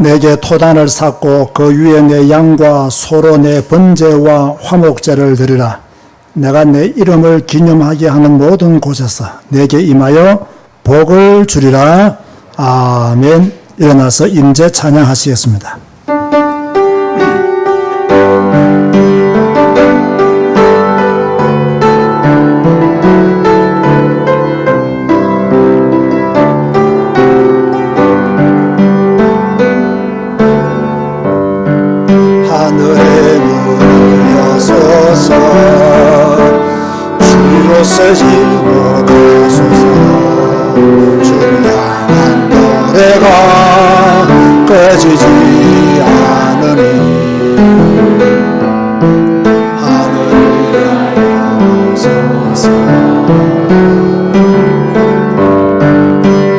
내게 토단을 쌓고 그 위에 내 양과 소로 내 번제와 화목제를 드리라. 내가 내 이름을 기념하게 하는 모든 곳에서 내게 임하여 복을 주리라. 아멘. 일어나서 임재 찬양하시겠습니다. 하늘의 문을 여소서 주로서 힘으로 가소서 주를 향한 노래가 꺼지지 않으니 하늘을 여소서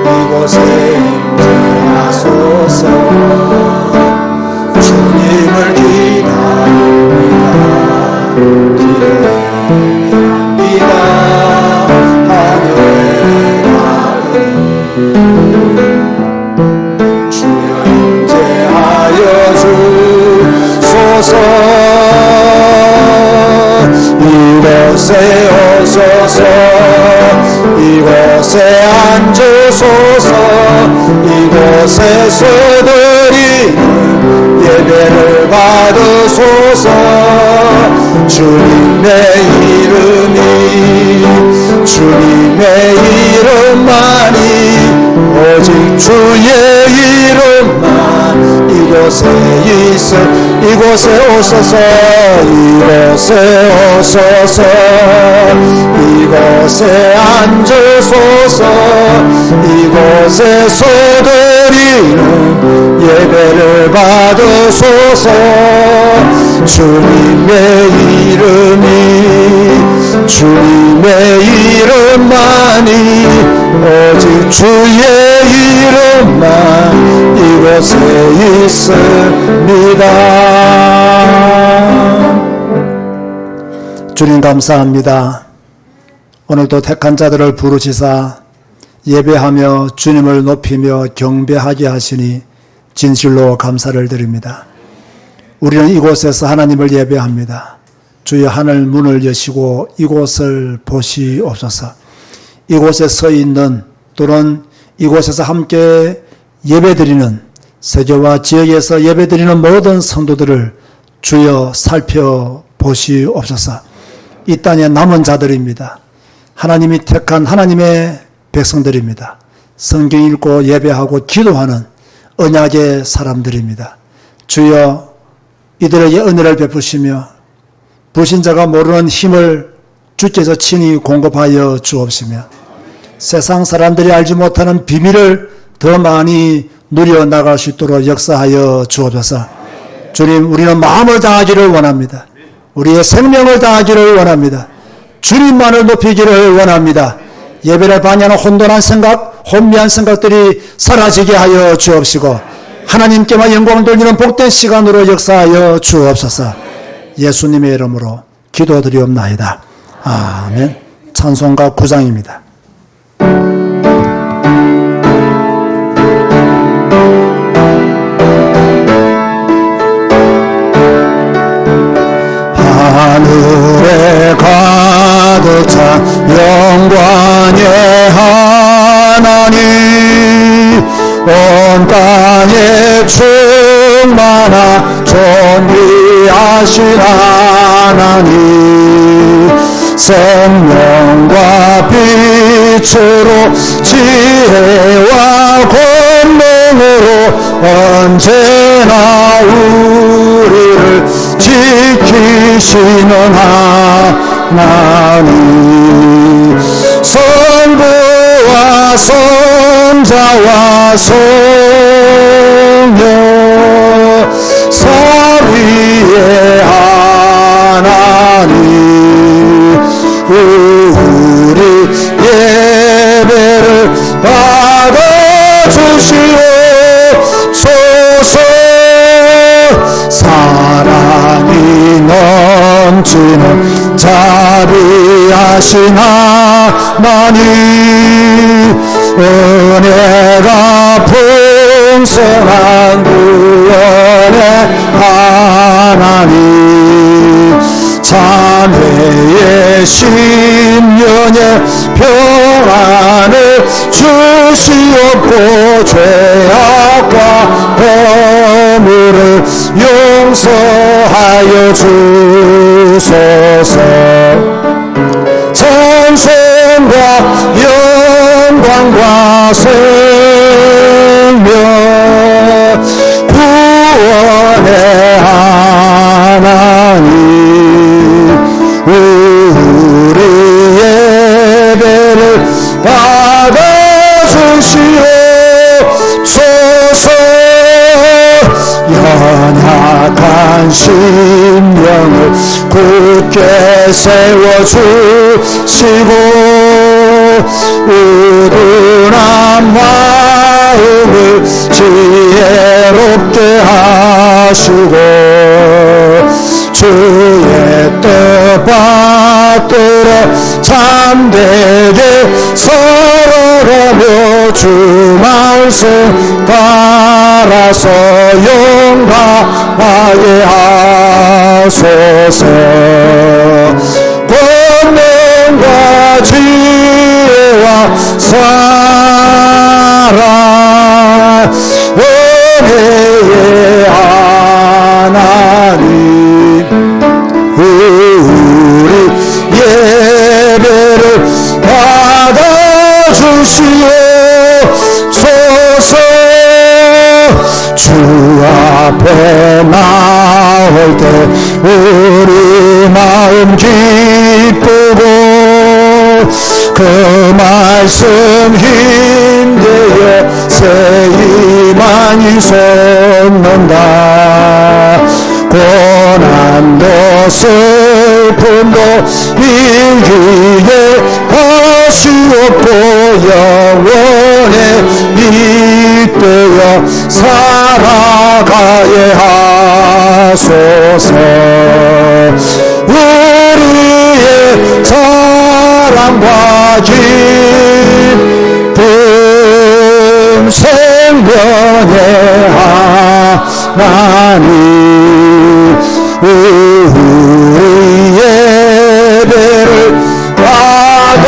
이곳에 임재하소서 주님을 기다립니다. 기도합니다. 하늘에 가으니 주여 임재하여 주소서. 이곳에 오소서. 이곳에 앉으소서. 이곳에서 드리는 예배를 받으소서. 주님의 이름이 주님의 이름만이 오직 주의 이름만 이곳에 있어. 이곳에 오소서. 이곳에 오소서. 이곳에 앉으소서. 이곳에서 드리는 예배를 받으소서. 주님의 이름이 주님의 이름만이 오직 주의 이름만 이곳에 있습니다. 주님 감사합니다. 오늘도 택한 자들을 부르시사 예배하며 주님을 높이며 경배하게 하시니 진실로 감사를 드립니다. 우리는 이곳에서 하나님을 예배합니다. 주여 하늘 문을 여시고 이곳을 보시옵소서. 이곳에 서 있는 또는 이곳에서 함께 예배드리는 세계와 지역에서 예배드리는 모든 성도들을 주여 살펴보시옵소서. 이 땅에 남은 자들입니다. 하나님이 택한 하나님의 백성들입니다. 성경 읽고 예배하고 기도하는 언약의 사람들입니다. 주여 이들에게 은혜를 베푸시며 불신자가 모르는 힘을 주께서 친히 공급하여 주옵시며 세상 사람들이 알지 못하는 비밀을 더 많이 누려나갈 수 있도록 역사하여 주옵소서. 주님, 우리는 마음을 다하기를 원합니다. 우리의 생명을 다하기를 원합니다. 주님만을 높이기를 원합니다. 예배를 반영하는 혼돈한 생각, 혼미한 생각들이 사라지게 하여 주옵시고 하나님께만 영광을 돌리는 복된 시간으로 역사하여 주옵소서. 예수님의 이름으로 기도드리옵나이다. 아멘. 찬송가 9장입니다. 하늘에 가득 찬 영광의 하나님, 온 땅에 충만한 존귀하신 하나님, 생명과 빛으로 지혜와 권능으로 언제나 우리를 지키시는 하나님, 성부와 성자와 성령 삼위의 하나님, 우리 예배를 받아주시옵소서. 사랑이 넘치는 자비하신 하나님, 은혜가 풍성한 그 하나님 자매의 심령에 평안을 주시옵고 죄악과 허물을 용서하여 주소서. 찬송과 영광과 생명 구원의 하나님 우리 예배를 받아주시옵소서. 연약한 심령을 굳게 세워주시고 우둔한 마음을 지혜롭게 하시고 주의 뜻 받들어 참되게 서로라며 주 말씀 따라서 용감하게 하소서. 권능과 지혜와 사랑 은혜의 하나님 우리 예배를 받아주시옵소서. 주 앞에 나올 때 우리 마음 기쁘고 그 말씀 힘대어 새 희망이 솟는다. 고난도 슬픔도 이기게 하시옵고 영원에 잇대어 살아가게 하소서. 우리의 사랑과 기쁨 생명의 하나님 우리 예배를 받아주시옵소서.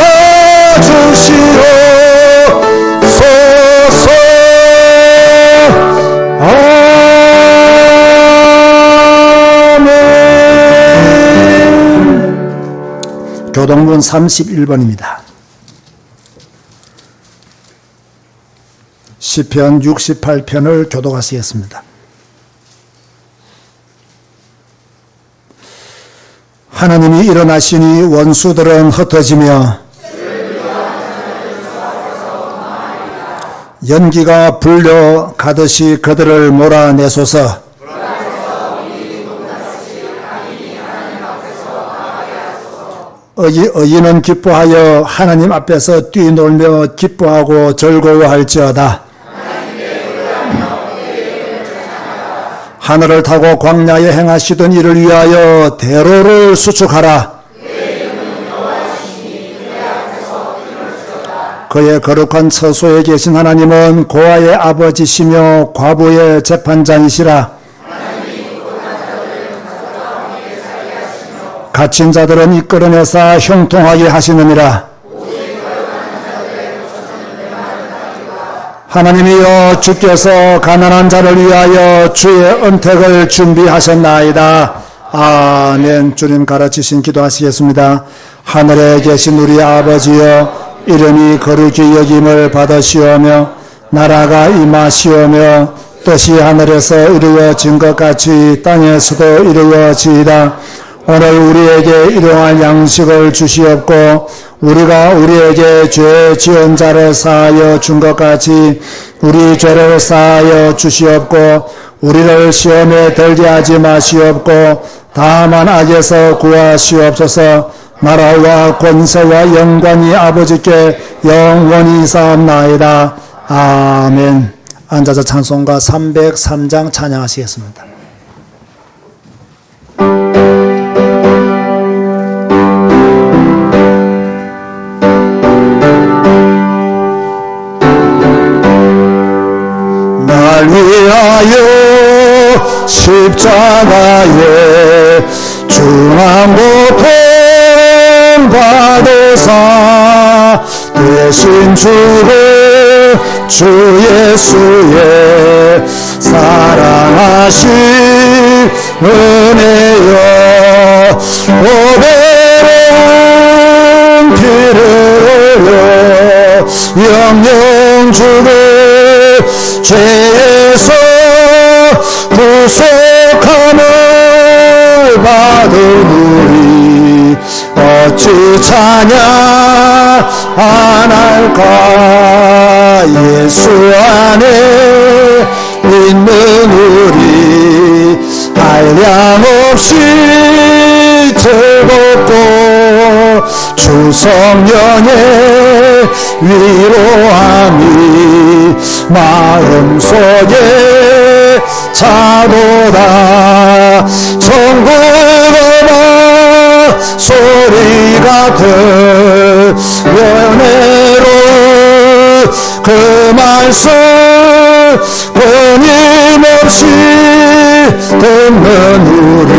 아멘. 교동문 31번입니다. 시편 68편을 교독하시겠습니다. 하나님이 일어나시니 원수들은 흩어지며 연기가 불려 가듯이 그들을 몰아내소서. 의인은 기뻐하여 하나님 앞에서 뛰놀며 기뻐하고 즐거워할지어다. 하늘을 타고 광야에 행하시던 이를 위하여 대로를 수축하라. 그의 거룩한 처소에 계신 하나님은 고아의 아버지시며 과부의 재판장이시라. 갇힌 자들은 이끌어내사 형통하게 하시느니라. 하나님이여 주께서 가난한 자를 위하여 주의 은택을 준비하셨나이다. 아멘. 주님 가르치신 기도하시겠습니다. 하늘에 계신 우리 아버지여 이름이 거룩히 여김을 받으시오며 나라가 임하시오며 뜻이 하늘에서 이루어진 것 같이 땅에서도 이루어지이다. 오늘 우리에게 일용할 양식을 주시옵고 우리가 우리에게 죄 지은 자를 사하여 준 것 같이 우리 죄를 사하여 주시옵고 우리를 시험에 들게 하지 마시옵고 다만 악에서 구하시옵소서. 나라와 권세와 영광이 아버지께 영원히 있사옵나이다. 아멘. 앉아서 찬송가 303장 찬양하시겠습니다. 날 위하여 십자가에 중한 고통 받으사 대신 주를 주 예수의 사랑하신 은혜여 오베로운 피를 흘려 영영 주를 죄에서 구속함을 받으니 어찌 찬양 안 할까 예수 안에 있는 우리 한량없이 즐겁고 주 성령의 위로함이 마음속에 차도다 천국 음악 소리가 들려내로 그 말씀 끊임없이 듣는 우리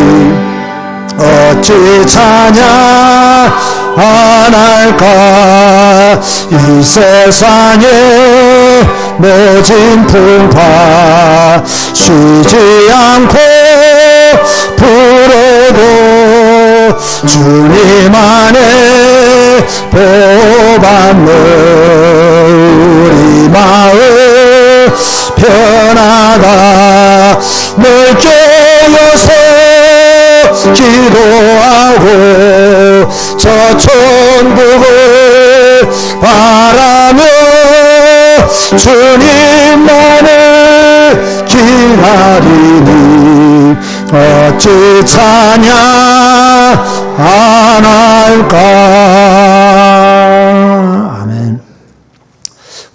어찌 찬양 안 할까 이 세상에 모진 풍파 쉬지 않고 불어도 주님 안에 보호받는 우리 마음 편하다 널 깨어서 기도하고 저 천국을 바라며 주님만을 기다리니 어찌 찬양 안 할까. 아멘.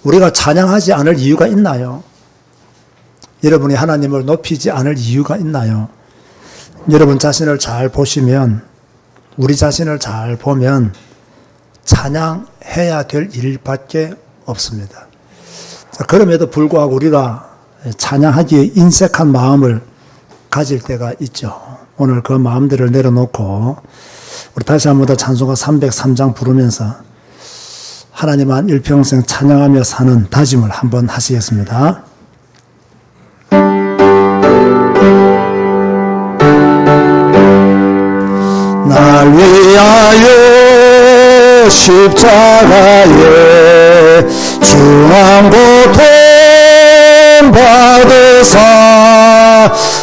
우리가 찬양하지 않을 이유가 있나요? 여러분이 하나님을 높이지 않을 이유가 있나요? 여러분 자신을 잘 보시면, 우리 자신을 잘 보면 찬양해야 될 일밖에 없습니다. 그럼에도 불구하고 우리가 찬양하기에 인색한 마음을 가질 때가 있죠. 오늘 그 마음들을 내려놓고 우리 다시 한 번 더 찬송가 303장 부르면서 하나님만 일평생 찬양하며 사는 다짐을 한번 하시겠습니다. 날 위하여 십자가에 중한 고통 받으사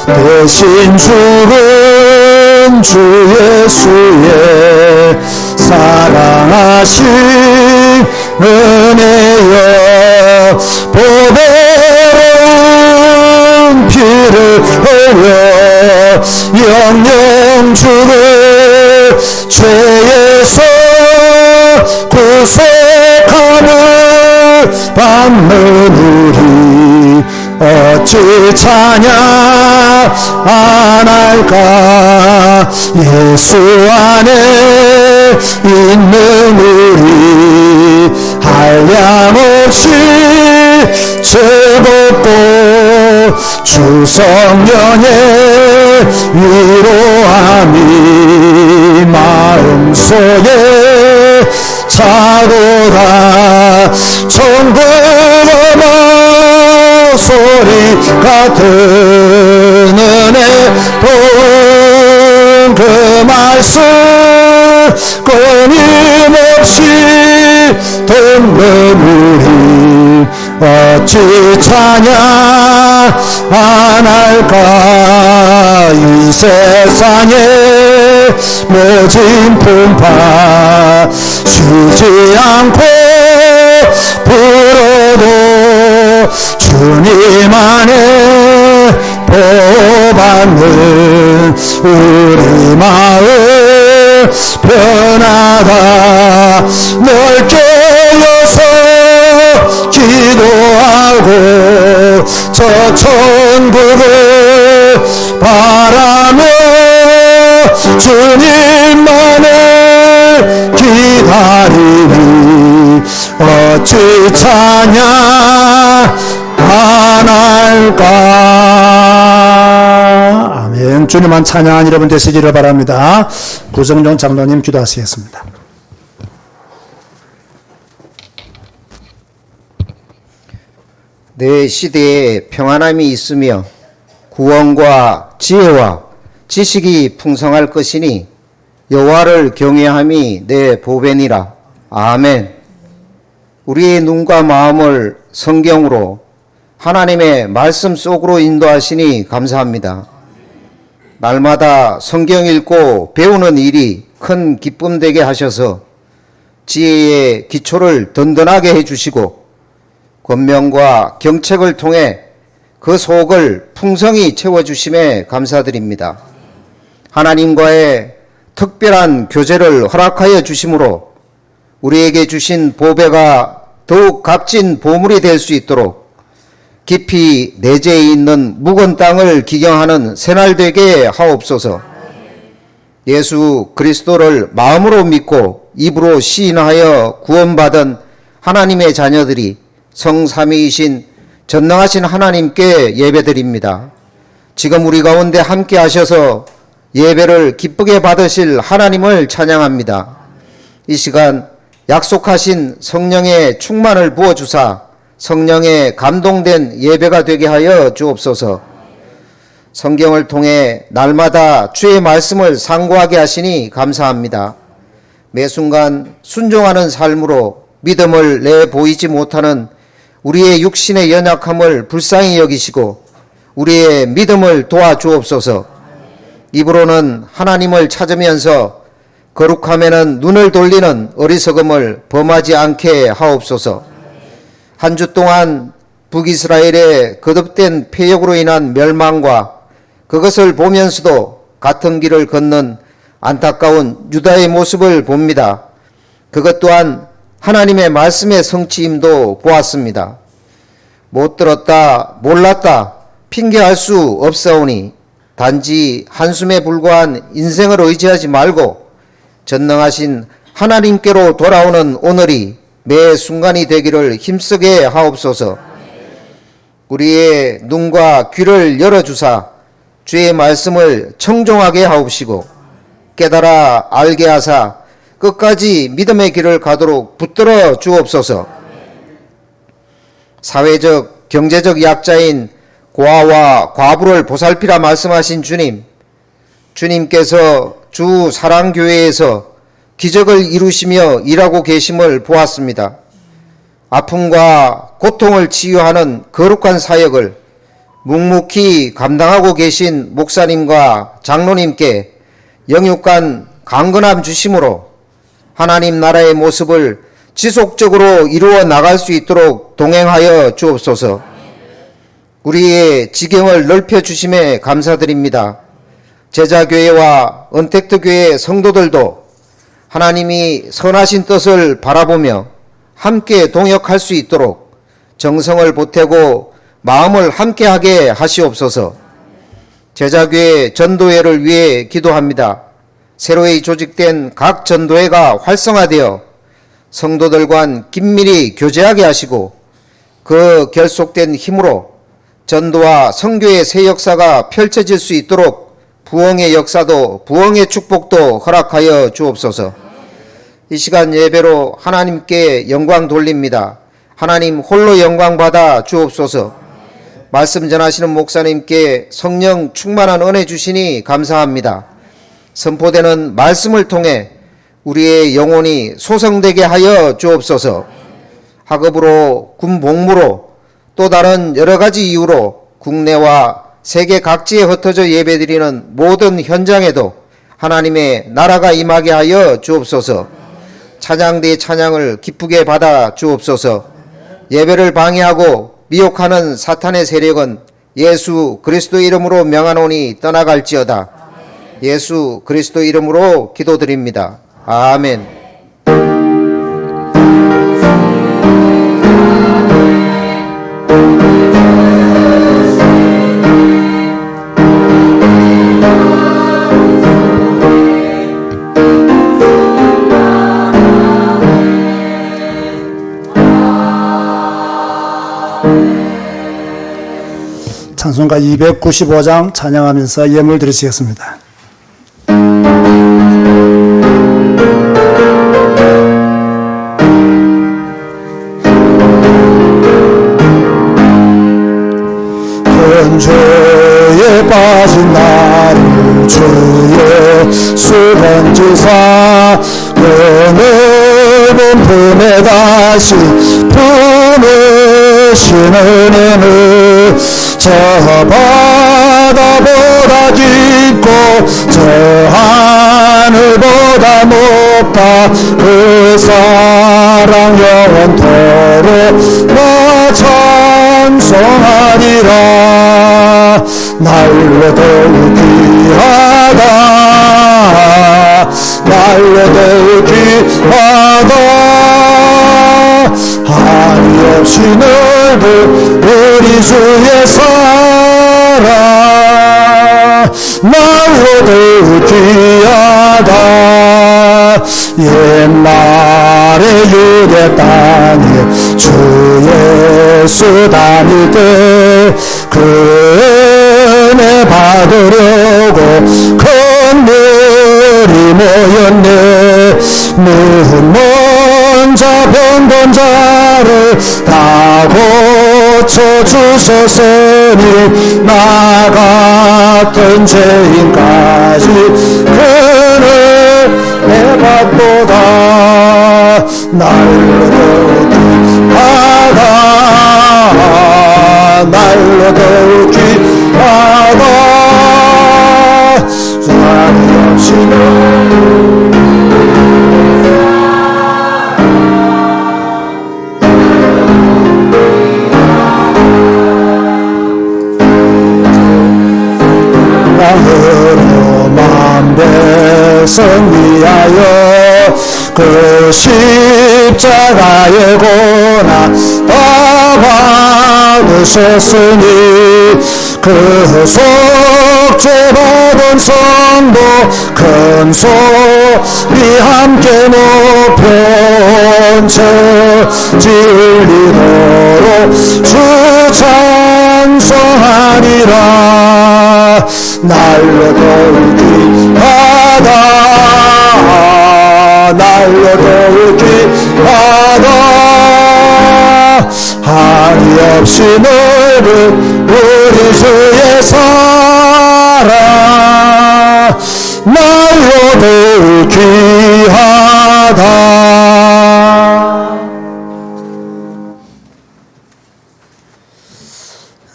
대신 죽은 주 예수의 사랑하신 은혜여 보배로운 피를 흘려 영영 주를 죄에서 구속함을 받는 우리 어찌 찬양 안 할까 예수 안에 있는 우리 한량없이 즐겁고 주 성령의 위로함이 마음속에 차도다 천국 음악 소리가 드는 그 말씀 끊임없이 듣는 우리 어찌 찬양 안 할까 이 세상에 모진 풍파 쉬지 않고 불어도 주님 안에 보호받는 우리 마음 편하다 널 깨어서 기도하고 저 천국을 바라며 주님만을 기다리니 어찌 찬양 안 할까. 주님만 찬양한 여러분 되시기를 바랍니다. 구정종 장로님 기도하시겠습니다. 내 시대에 평안함이 있으며 구원과 지혜와 지식이 풍성할 것이니 여호와를 경외함이 내 보배니라. 아멘. 우리의 눈과 마음을 성경으로 하나님의 말씀 속으로 인도하시니 감사합니다. 날마다 성경 읽고 배우는 일이 큰 기쁨 되게 하셔서 지혜의 기초를 든든하게 해주시고 권명과 경책을 통해 그 속을 풍성히 채워주심에 감사드립니다. 하나님과의 특별한 교제를 허락하여 주심으로 우리에게 주신 보배가 더욱 값진 보물이 될 수 있도록 깊이 내재해 있는 묵은 땅을 기경하는 새날 되게 하옵소서. 예수 그리스도를 마음으로 믿고 입으로 시인하여 구원받은 하나님의 자녀들이 성삼위이신 전능하신 하나님께 예배드립니다. 지금 우리 가운데 함께 하셔서 예배를 기쁘게 받으실 하나님을 찬양합니다. 이 시간 약속하신 성령의 충만을 부어주사 성령에 감동된 예배가 되게 하여 주옵소서. 성경을 통해 날마다 주의 말씀을 상고하게 하시니 감사합니다. 매 순간 순종하는 삶으로 믿음을 내보이지 못하는 우리의 육신의 연약함을 불쌍히 여기시고 우리의 믿음을 도와주옵소서. 입으로는 하나님을 찾으면서 거룩함에는 눈을 돌리는 어리석음을 범하지 않게 하옵소서. 한 주 동안 북이스라엘의 거듭된 패역으로 인한 멸망과 그것을 보면서도 같은 길을 걷는 안타까운 유다의 모습을 봅니다. 그것 또한 하나님의 말씀의 성취임도 보았습니다. 못 들었다, 몰랐다 핑계할 수 없사오니 단지 한숨에 불과한 인생을 의지하지 말고 전능하신 하나님께로 돌아오는 오늘이 매 순간이 되기를 힘쓰게 하옵소서. 우리의 눈과 귀를 열어주사 주의 말씀을 청종하게 하옵시고 깨달아 알게 하사 끝까지 믿음의 길을 가도록 붙들어 주옵소서. 사회적, 경제적 약자인 고아와 과부를 보살피라 말씀하신 주님, 주님께서 주 사랑교회에서 기적을 이루시며 일하고 계심을 보았습니다. 아픔과 고통을 치유하는 거룩한 사역을 묵묵히 감당하고 계신 목사님과 장로님께 영육간 강건함 주심으로 하나님 나라의 모습을 지속적으로 이루어 나갈 수 있도록 동행하여 주옵소서. 우리의 지경을 넓혀 주심에 감사드립니다. 제자교회와 언택트교회 성도들도 하나님이 선하신 뜻을 바라보며 함께 동역할 수 있도록 정성을 보태고 마음을 함께하게 하시옵소서. 제자교회 전도회를 위해 기도합니다. 새로이 조직된 각 전도회가 활성화되어 성도들과 긴밀히 교제하게 하시고 그 결속된 힘으로 전도와 선교의 새 역사가 펼쳐질 수 있도록 부흥의 역사도 부흥의 축복도 허락하여 주옵소서. 이 시간 예배로 하나님께 영광 돌립니다. 하나님 홀로 영광 받아 주옵소서. 말씀 전하시는 목사님께 성령 충만한 은혜 주시니 감사합니다. 선포되는 말씀을 통해 우리의 영혼이 소성되게 하여 주옵소서. 학업으로, 군복무로, 또 다른 여러 가지 이유로 국내와 세계 각지에 흩어져 예배드리는 모든 현장에도 하나님의 나라가 임하게 하여 주옵소서. 찬양대의 찬양을 기쁘게 받아 주옵소서. 예배를 방해하고 미혹하는 사탄의 세력은 예수 그리스도 이름으로 명하노니 떠나갈지어다. 예수 그리스도 이름으로 기도드립니다. 아멘. 찬송가 295장 찬양하면서 예물 드리시겠습니다. 죄에 빠진 나를 주의 수건지사 그 넓은 품에 다시 품으신 은혜는 저 바다보다 깊고 저 하늘보다 높다 그 사랑 영원토록 나 찬송하리라. 날로 더욱 귀하다 날로 더욱 귀하다 한이 없이 넓은 우리 주의 사랑 날로 더욱 귀하다. 옛날에 유대 땅에 주 예수 다닐 때 그 은혜 받으려고 큰들이 모였네. 눈먼 자 병든 자를 다 고쳐주셨으니 나 같은 죄인까지 그를 받보다 날로 더욱 귀하다 날로 더욱 귀하다 수완이 없이 만 백성 위하여 그 십자가의 고난 다 받으셨으니 그 속죄 받은 성도 큰 소리 함께 높여 진리도록 주 찬송하리라. 날로 더욱 귀하다 날로 더욱 귀하다 한이 없이 넓은 우리 주의 사랑 날로 더욱 귀하다.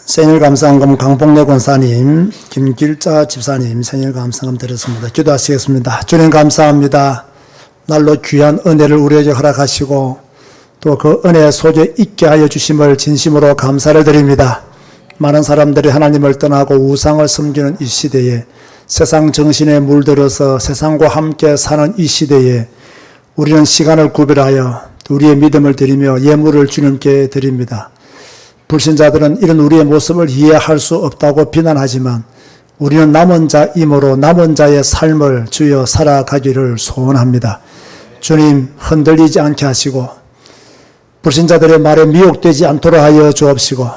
생일 감사헌금 강복래 권사님, 김길자 집사님 생일 감사헌금 드렸습니다. 기도하시겠습니다. 주님 감사합니다. 날로 귀한 은혜를 우리에게 허락하시고 또 그 은혜 속에 있게 하여 주심을 진심으로 감사를 드립니다. 많은 사람들이 하나님을 떠나고 우상을 섬기는 이 시대에 세상 정신에 물들어서 세상과 함께 사는 이 시대에 우리는 시간을 구별하여 우리의 믿음을 드리며 예물을 주님께 드립니다. 불신자들은 이런 우리의 모습을 이해할 수 없다고 비난하지만 우리는 남은 자이므로 남은 자의 삶을 주여 살아가기를 소원합니다. 주님 흔들리지 않게 하시고 불신자들의 말에 미혹되지 않도록 하여 주옵시고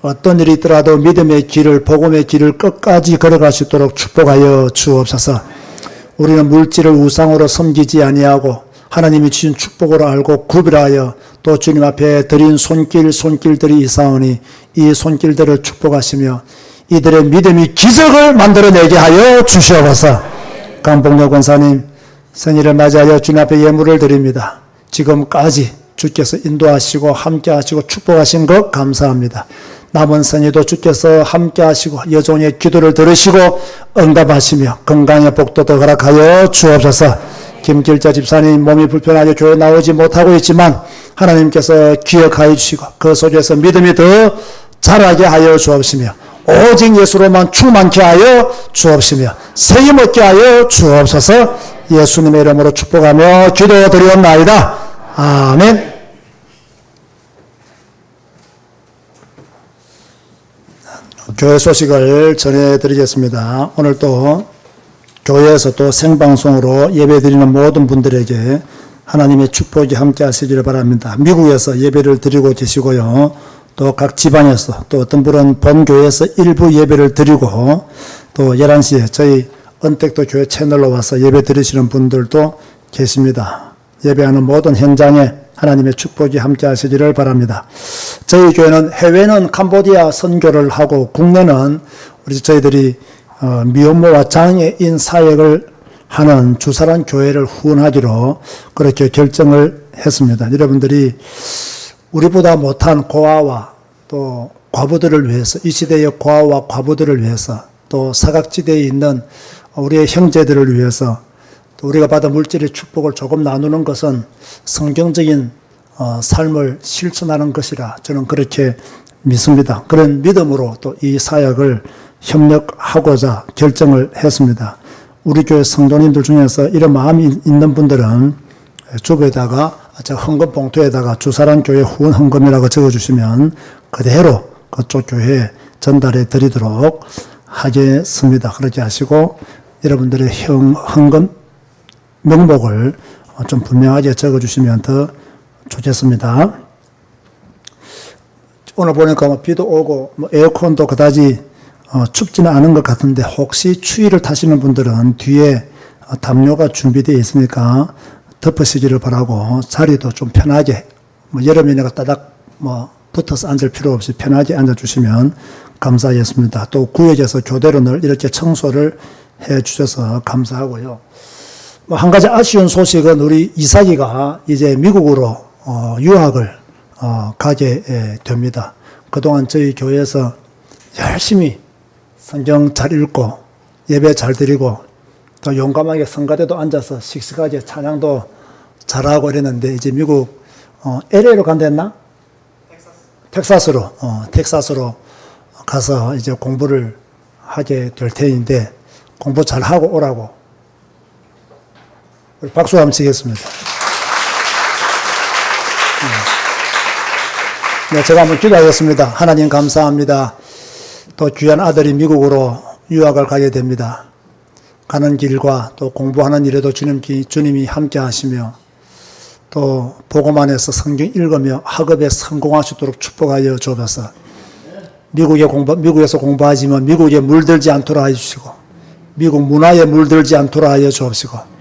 어떤 일이 있더라도 믿음의 길을 복음의 길을 끝까지 걸어갈 수 있도록 축복하여 주옵소서. 우리는 물질을 우상으로 섬기지 아니하고 하나님이 주신 축복으로 알고 구별하여 또 주님 앞에 드린 손길들이 있사오니 이 손길들을 축복하시며 이들의 믿음이 기적을 만들어내게 하여 주시옵소서. 강복래 권사님 생일을 맞이하여 주님 앞에 예물을 드립니다. 지금까지 주께서 인도하시고 함께하시고 축복하신 것 감사합니다. 남은 생에도 주께서 함께하시고 여종의 기도를 들으시고 응답하시며 건강의 복도도 허락하여 주옵소서. 김길자 집사님 몸이 불편하게 교회 나오지 못하고 있지만 하나님께서 기억하여 주시고 그 속에서 믿음이 더 자라게 하여 주옵시며 오직 예수로만 충만케 하여 주옵시며 세임 얻게 하여 주옵소서. 예수님의 이름으로 축복하며 기도드리옵나이다. 아멘. 교회 소식을 전해드리겠습니다. 오늘 또 교회에서 또 생방송으로 예배드리는 모든 분들에게 하나님의 축복이 함께 하시기를 바랍니다. 미국에서 예배를 드리고 계시고요. 또 각 지방에서 또 어떤 분은 본교회에서 일부 예배를 드리고 또 11시에 저희 언택도 교회 채널로 와서 예배 드리시는 분들도 계십니다. 예배하는 모든 현장에 하나님의 축복이 함께 하시기를 바랍니다. 저희 교회는 해외는 캄보디아 선교를 하고 국내는 저희들이 미혼모와 장애인 사역을 하는 주사랑 교회를 후원하기로 그렇게 결정을 했습니다. 여러분들이 우리보다 못한 고아와 또 과부들을 위해서, 이 시대의 고아와 과부들을 위해서, 또 사각지대에 있는 우리의 형제들을 위해서, 또 우리가 받은 물질의 축복을 조금 나누는 것은 성경적인 삶을 실천하는 것이라 저는 그렇게 믿습니다. 그런 믿음으로 또 이 사역을 협력하고자 결정을 했습니다. 우리 교회 성도님들 중에서 이런 마음이 있는 분들은 주부에다가 헌금 봉투에다가 주사랑 교회 후원 헌금이라고 적어주시면 그대로 그쪽 교회에 전달해 드리도록 하겠습니다. 그렇게 하시고 여러분들의 헌금 명목을 좀 분명하게 적어주시면 더 좋겠습니다. 오늘 보니까 뭐 비도 오고 뭐 에어컨도 그다지 춥지는 않은 것 같은데 혹시 추위를 타시는 분들은 뒤에 담요가 준비되어 있으니까 덮으시기를 바라고 자리도 좀 편하게 뭐 여름이니까 따닥 뭐 붙어서 앉을 필요 없이 편하게 앉아주시면 감사하겠습니다. 또 구역에서 교대로 늘 이렇게 청소를 해 주셔서 감사하고요. 뭐 한 가지 아쉬운 소식은 우리 이삭이가 이제 미국으로 유학을 가게 됩니다. 그동안 저희 교회에서 열심히 성경 잘 읽고 예배 잘 드리고 또 용감하게 성가대도 앉아서 씩씩하게 찬양도 잘하고 이랬는데 이제 미국 LA로 간다 했나? 텍사스로 가서 이제 공부를 하게 될 테인데 공부 잘 하고 오라고 우리 박수 한번 치겠습니다. 네, 제가 한번 기도하겠습니다. 하나님 감사합니다. 또 귀한 아들이 미국으로 유학을 가게 됩니다. 가는 길과 또 공부하는 일에도 주님이 함께 하시며 또 복음안에서 성경 읽으며 학업에 성공하시도록 축복하여 주옵소서. 미국에서 공부하지만 미국에 물들지 않도록 해주시고 미국 문화에 물들지 않도록 하여 주옵시고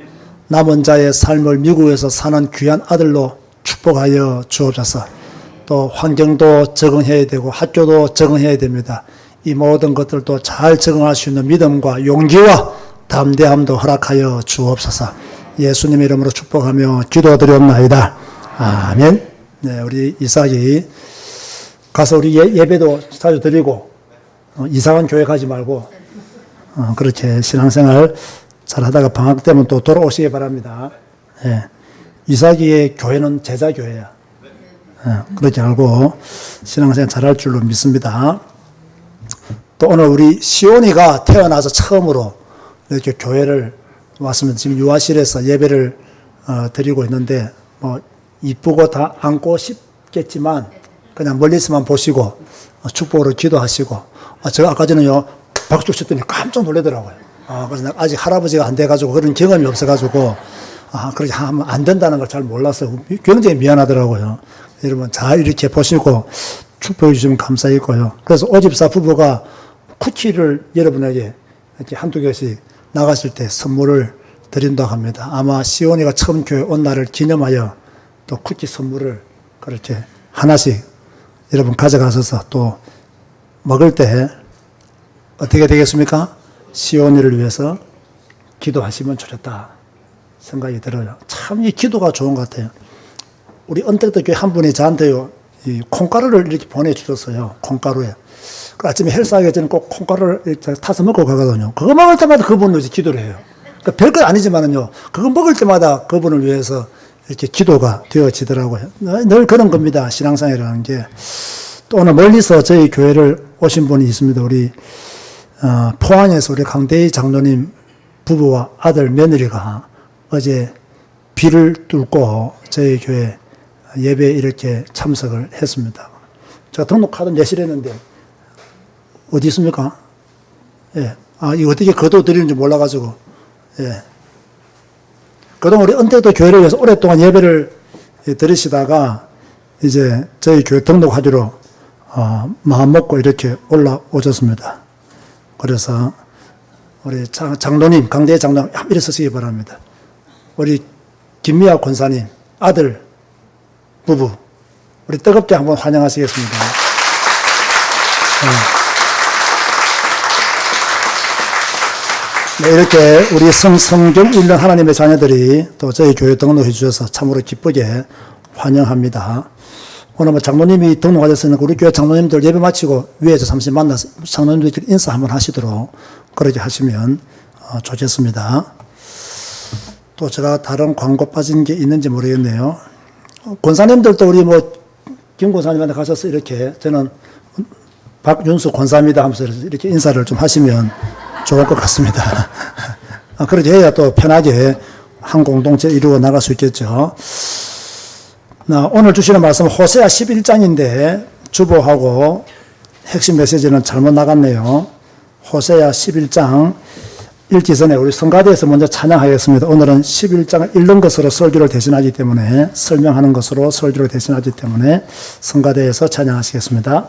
남은 자의 삶을 미국에서 사는 귀한 아들로 축복하여 주옵소서. 또 환경도 적응해야 되고 학교도 적응해야 됩니다. 이 모든 것들도 잘 적응할 수 있는 믿음과 용기와 담대함도 허락하여 주옵소서. 예수님의 이름으로 축복하며 기도드리옵나이다. 아멘. 네, 우리 이삭이 가서 우리 예배도 자주 드리고 이상한 교회 가지 말고 그렇게 신앙생활 잘 하다가 방학 때면 또 돌아오시기 바랍니다. 예. 이삭이의 교회는 제자교회야. 예, 그렇게 알고 신앙생활 잘할 줄로 믿습니다. 또 오늘 우리 시온이가 태어나서 처음으로 이렇게 교회를 왔습니다. 지금 유아실에서 예배를 드리고 있는데 뭐 이쁘고 다 안고 싶겠지만 그냥 멀리서만 보시고 축복으로 기도하시고 제가 아까 전에요 박수 쳤더니 깜짝 놀라더라고요. 그래서 아직 할아버지가 안 돼가지고 그런 경험이 없어가지고 그렇게 하면 안 된다는 걸 잘 몰랐어요. 굉장히 미안하더라고요. 여러분 잘 이렇게 보시고 축복해 주시면 감사했고요. 그래서 오집사 부부가 쿠키를 여러분에게 이렇게 한두 개씩 나가실 때 선물을 드린다고 합니다. 아마 시온이가 처음 교회 온 날을 기념하여 또 쿠키 선물을 그렇게 하나씩 여러분 가져가셔서 또 먹을 때 어떻게 되겠습니까? 시온이를 위해서 기도하시면 좋겠다 생각이 들어요. 참 이 기도가 좋은 것 같아요. 우리 언택트 교회 한 분이 저한테요 이 콩가루를 이렇게 보내주셨어요. 콩가루에. 그 아침에 헬스하기 전에 꼭 콩가루를 이렇게 타서 먹고 가거든요. 그거 먹을 때마다 그분을 위해서 기도를 해요. 그러니까 별것 아니지만은요, 그거 먹을 때마다 그분을 위해서 이렇게 기도가 되어지더라고요. 늘 그런 겁니다. 신앙생활이라는 게. 또 오늘 멀리서 저희 교회를 오신 분이 있습니다. 우리, 포항에서 우리 강대희 장로님 부부와 아들 며느리가 어제 비를 뚫고 저희 교회 예배에 이렇게 참석을 했습니다. 제가 등록카드 내시랬는데, 어디 있습니까? 예. 이거 어떻게 거둬드리는지 몰라가지고, 예. 그동안 우리 언택트 교회를 위해서 오랫동안 예배를 드리시다가, 이제 저희 교회 등록하기로 마음 먹고 이렇게 올라오셨습니다. 그래서 우리 장로님, 강대 장로님 일어서시기 바랍니다. 우리 김미아 권사님 아들 부부 우리 뜨겁게 한번 환영하시겠습니다. 네, 이렇게 우리 성경 읽는 하나님의 자녀들이 또 저희 교회 등록해 주셔서 참으로 기쁘게 환영합니다. 오늘 장로님이 등록하셨으니까 우리 교회 장로님들 예배 마치고 위에서 잠시 만나서 장로님들끼리 인사 한번 하시도록 그렇게 하시면 좋겠습니다. 또 제가 다른 광고 빠진 게 있는지 모르겠네요. 권사님들도 우리 김 권사님한테 가셔서 이렇게 저는 박윤수 권사입니다 하면서 이렇게 인사를 좀 하시면 좋을 것 같습니다. 그렇게 해야 또 편하게 한 공동체 이루어 나갈 수 있겠죠. 오늘 주시는 말씀은 호세아 11장인데 주보하고 핵심 메시지는 잘못 나갔네요. 호세아 11장 읽기 전에 우리 성가대에서 먼저 찬양하겠습니다. 오늘은 11장을 읽는 것으로 설교를 대신하기 때문에 설명하는 것으로 설교를 대신하기 때문에 성가대에서 찬양하시겠습니다.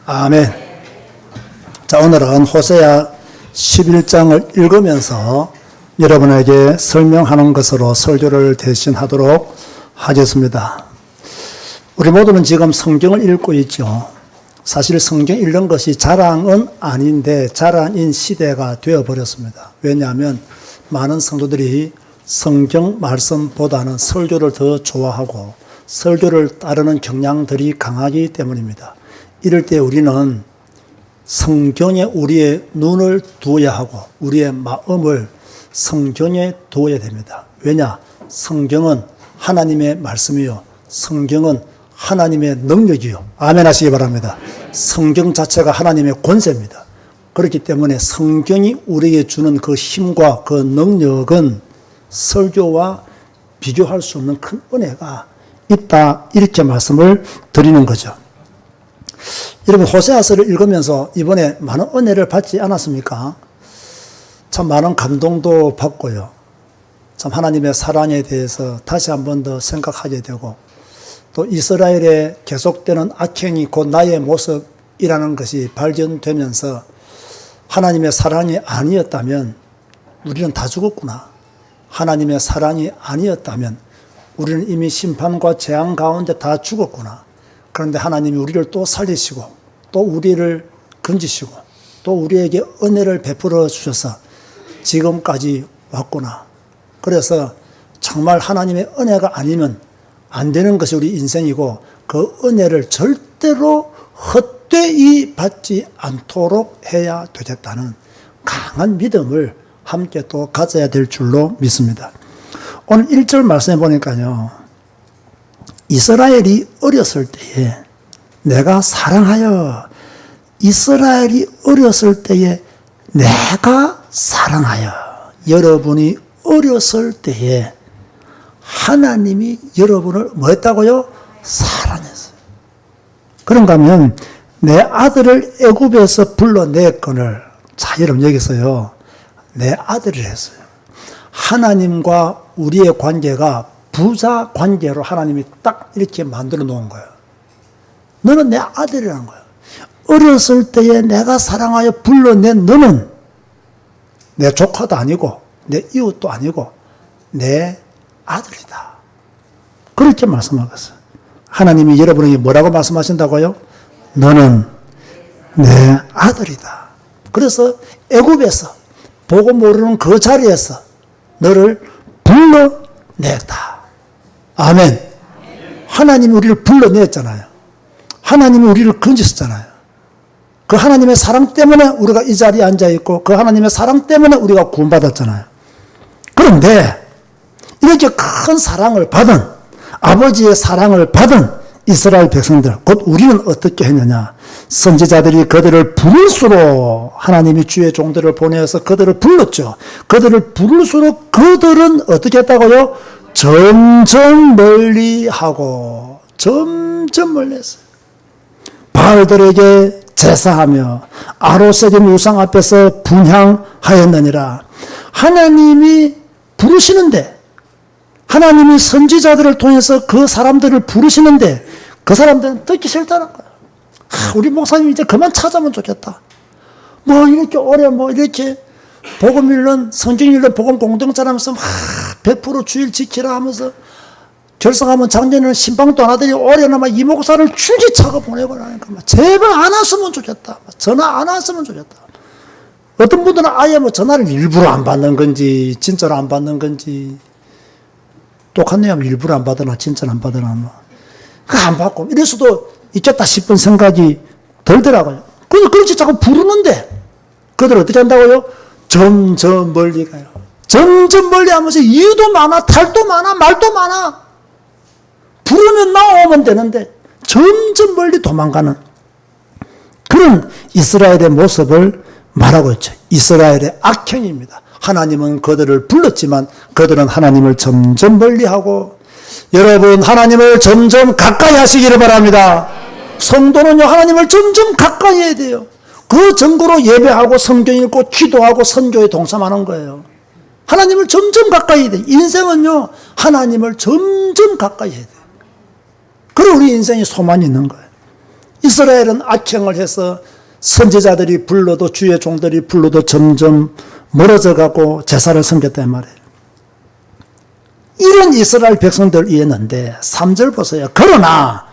아멘. 자, 오늘은 호세아 11장을 읽으면서 여러분에게 설명하는 것으로 설교를 대신하도록 하겠습니다. 우리 모두는 지금 성경을 읽고 있죠. 사실 성경 읽는 것이 자랑은 아닌데 자랑인 시대가 되어버렸습니다. 왜냐하면 많은 성도들이 성경 말씀보다는 설교를 더 좋아하고 설교를 따르는 경향들이 강하기 때문입니다. 이럴 때 우리는 성경에 우리의 눈을 두어야 하고 우리의 마음을 성경에 두어야 됩니다. 왜냐? 성경은 하나님의 말씀이요. 성경은 하나님의 능력이요. 아멘 하시기 바랍니다. 성경 자체가 하나님의 권세입니다. 그렇기 때문에 성경이 우리에게 주는 그 힘과 그 능력은 설교와 비교할 수 없는 큰 은혜가 있다. 이렇게 말씀을 드리는 거죠. 여러분 호세아서를 읽으면서 이번에 많은 은혜를 받지 않았습니까? 참 많은 감동도 받고요. 참 하나님의 사랑에 대해서 다시 한 번 더 생각하게 되고 또 이스라엘의 계속되는 악행이 곧 나의 모습이라는 것이 발견되면서 하나님의 사랑이 아니었다면 우리는 다 죽었구나. 하나님의 사랑이 아니었다면 우리는 이미 심판과 재앙 가운데 다 죽었구나. 그런데 하나님이 우리를 또 살리시고 또 우리를 건지시고 또 우리에게 은혜를 베풀어 주셔서 지금까지 왔구나. 그래서 정말 하나님의 은혜가 아니면 안 되는 것이 우리 인생이고 그 은혜를 절대 절대로 헛되이 받지 않도록 해야 되겠다는 강한 믿음을 함께 또 가져야 될 줄로 믿습니다. 오늘 1절 말씀해 보니까요. 이스라엘이 어렸을 때에 내가 사랑하여, 이스라엘이 어렸을 때에 내가 사랑하여, 여러분이 어렸을 때에 하나님이 여러분을 뭐 했다고요? 사랑했어요. 그런가 하면 내 아들을 애굽에서 불러냈거늘, 자 여러분 여기서요, 내 아들을 했어요. 하나님과 우리의 관계가 부자 관계로 하나님이 딱 이렇게 만들어 놓은 거예요. 너는 내 아들이라는 거예요. 어렸을 때에 내가 사랑하여 불러낸 너는 내 조카도 아니고 내 이웃도 아니고 내 아들이다. 그렇게 말씀하겠어요. 하나님이 여러분에게 뭐라고 말씀하신다고요? 너는 내 아들이다. 그래서 애굽에서 보고 모르는 그 자리에서 너를 불러냈다. 아멘. 하나님이 우리를 불러냈잖아요. 하나님이 우리를 건지셨잖아요. 그 하나님의 사랑 때문에 우리가 이 자리에 앉아있고 그 하나님의 사랑 때문에 우리가 구원받았잖아요. 그런데 이렇게 큰 사랑을 받은, 아버지의 사랑을 받은 이스라엘 백성들, 곧 우리는 어떻게 했느냐. 선지자들이 그들을 부를수록 하나님이 주의 종들을 보내서 그들을 불렀죠. 그들을 부를수록 그들은 어떻게 했다고요? 점점 멀리하고 점점 멀리했어요. 바알들에게 제사하며 아로세림 우상 앞에서 분향하였느니라. 하나님이 부르시는데, 하나님이 선지자들을 통해서 그 사람들을 부르시는데 그 사람들은 듣기 싫다는 거예요. 우리 목사님 이제 그만 찾아오면 좋겠다. 뭐 이렇게 오래 뭐 이렇게 복음 읽는, 성경 읽는 복음 공동체라면서 100% 주일 지키라 하면서 결성하면 작년에는 신방도 안 하더니 올해는 막 이 목사를 줄기차고 보내버리니까 제발 안 왔으면 좋겠다. 전화 안 왔으면 좋겠다. 어떤 분들은 아예 뭐 전화를 일부러 안 받는 건지 진짜로 안 받는 건지, 똑같네요. 일부러 안 받으나 진짜로 안 받으나 뭐. 안 받고 이럴 수도 있겠다 싶은 생각이 들더라고요. 그렇지 자꾸 부르는데 그들 어떻게 한다고요? 점점 멀리 가요. 점점 멀리 하면서 이유도 많아, 탈도 많아, 말도 많아. 부르면 나오면 되는데 점점 멀리 도망가는 그런 이스라엘의 모습을 말하고 있죠. 이스라엘의 악행입니다. 하나님은 그들을 불렀지만 그들은 하나님을 점점 멀리하고, 여러분 하나님을 점점 가까이 하시기를 바랍니다. 성도는요 하나님을 점점 가까이 해야 돼요. 그 증거로 예배하고 성경 읽고 기도하고 선교에 동참하는 거예요. 하나님을 점점 가까이 해야 돼요. 인생은요 하나님을 점점 가까이 해야 돼요. 그리고 우리 인생이 소망이 있는 거예요. 이스라엘은 악행을 해서 선지자들이 불러도, 주의 종들이 불러도 점점 멀어져 가고 제사를 섬겼단 말이에요. 이런 이스라엘 백성들 이었는데 3절 보세요. 그러나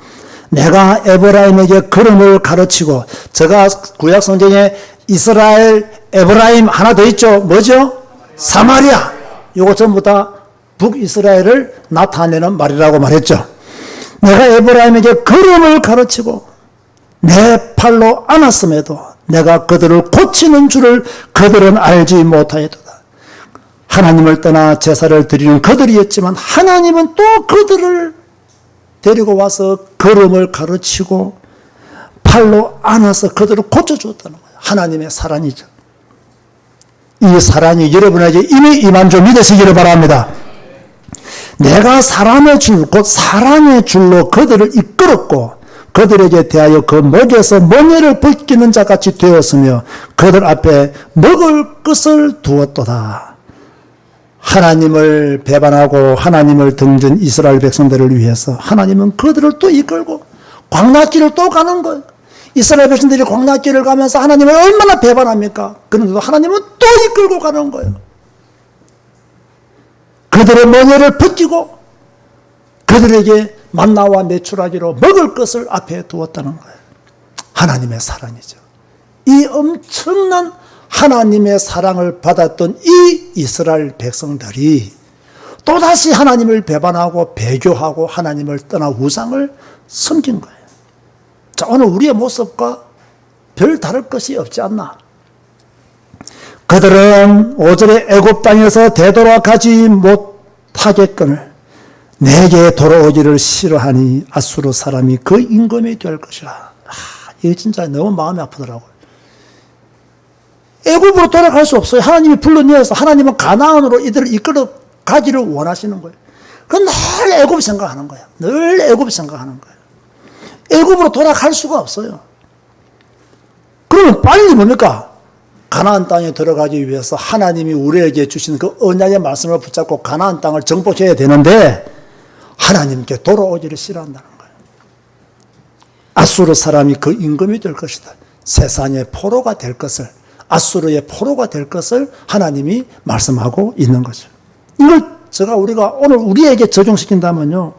내가 에브라임에게 걸음을 가르치고, 제가 구약 성경에 이스라엘, 에브라임 하나 더 있죠. 뭐죠? 사마리아. 이거 전부 다 북이스라엘을 나타내는 말이라고 말했죠. 내가 에브라임에게 걸음을 가르치고 내 팔로 안았음에도 내가 그들을 고치는 줄을 그들은 알지 못하였도다. 하나님을 떠나 제사를 드리는 그들이었지만 하나님은 또 그들을 데리고 와서 걸음을 가르치고 팔로 안아서 그들을 고쳐주었다는 거예요. 하나님의 사랑이죠. 이 사랑이 여러분에게 이미 임한 줄 믿으시기를 바랍니다. 내가 사람의 줄, 곧 사랑의 줄로 그들을 이끌었고 그들에게 대하여 그 목에서 멍에를 벗기는 자같이 되었으며 그들 앞에 먹을 것을 두었도다. 하나님을 배반하고 하나님을 등진 이스라엘 백성들을 위해서 하나님은 그들을 또 이끌고 광야길을 또 가는 거예요. 이스라엘 백성들이 광야길을 가면서 하나님을 얼마나 배반합니까? 그런데도 하나님은 또 이끌고 가는 거예요. 그들의 멍에를 벗기고 그들에게 만나와 메추라기로 먹을 것을 앞에 두었다는 거예요. 하나님의 사랑이죠. 이 엄청난 하나님의 사랑을 받았던 이 이스라엘 백성들이 또다시 하나님을 배반하고 배교하고 하나님을 떠나 우상을 섬긴 거예요. 자, 오늘 우리의 모습과 별 다를 것이 없지 않나. 그들은 5절에 애굽 땅에서 되돌아가지 못하겠거늘 내게 돌아오기를 싫어하니 아수르 사람이 그 임금이 될 것이라. 이게 진짜 너무 마음이 아프더라고요. 애굽으로 돌아갈 수 없어요. 하나님이 불러내어서 하나님은 가나안으로 이들을 이끌어 가기를 원하시는 거예요. 그건 늘 애굽 생각하는 거예요. 늘 애굽 생각하는 거예요. 애굽으로 돌아갈 수가 없어요. 그러면 빨리 뭡니까? 가나안 땅에 들어가기 위해서 하나님이 우리에게 주신 그 언약의 말씀을 붙잡고 가나안 땅을 정복해야 되는데 하나님께 돌아오기를 싫어한다는 거예요. 아수르 사람이 그 임금이 될 것이다. 세상의 포로가 될 것을, 아수르의 포로가 될 것을 하나님이 말씀하고 있는 거죠. 이걸 우리가 오늘 우리에게 적용시킨다면요.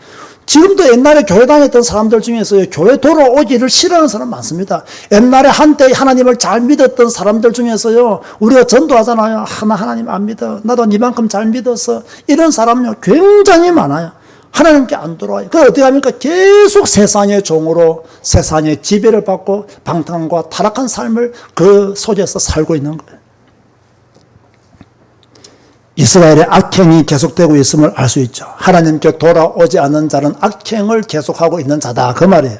지금도 옛날에 교회 다녔던 사람들 중에서 교회 돌아오기를 싫어하는 사람 많습니다. 옛날에 한때 하나님을 잘 믿었던 사람들 중에서요. 우리가 전도하잖아요. 나 하나님 안 믿어. 나도 니만큼 잘 믿었어. 이런 사람요. 굉장히 많아요. 하나님께 안 돌아와요. 그걸 어떻게 합니까? 계속 세상의 종으로 세상의 지배를 받고 방탕과 타락한 삶을 그 속에서 살고 있는 거예요. 이스라엘의 악행이 계속되고 있음을 알 수 있죠. 하나님께 돌아오지 않는 자는 악행을 계속하고 있는 자다. 그 말이에요.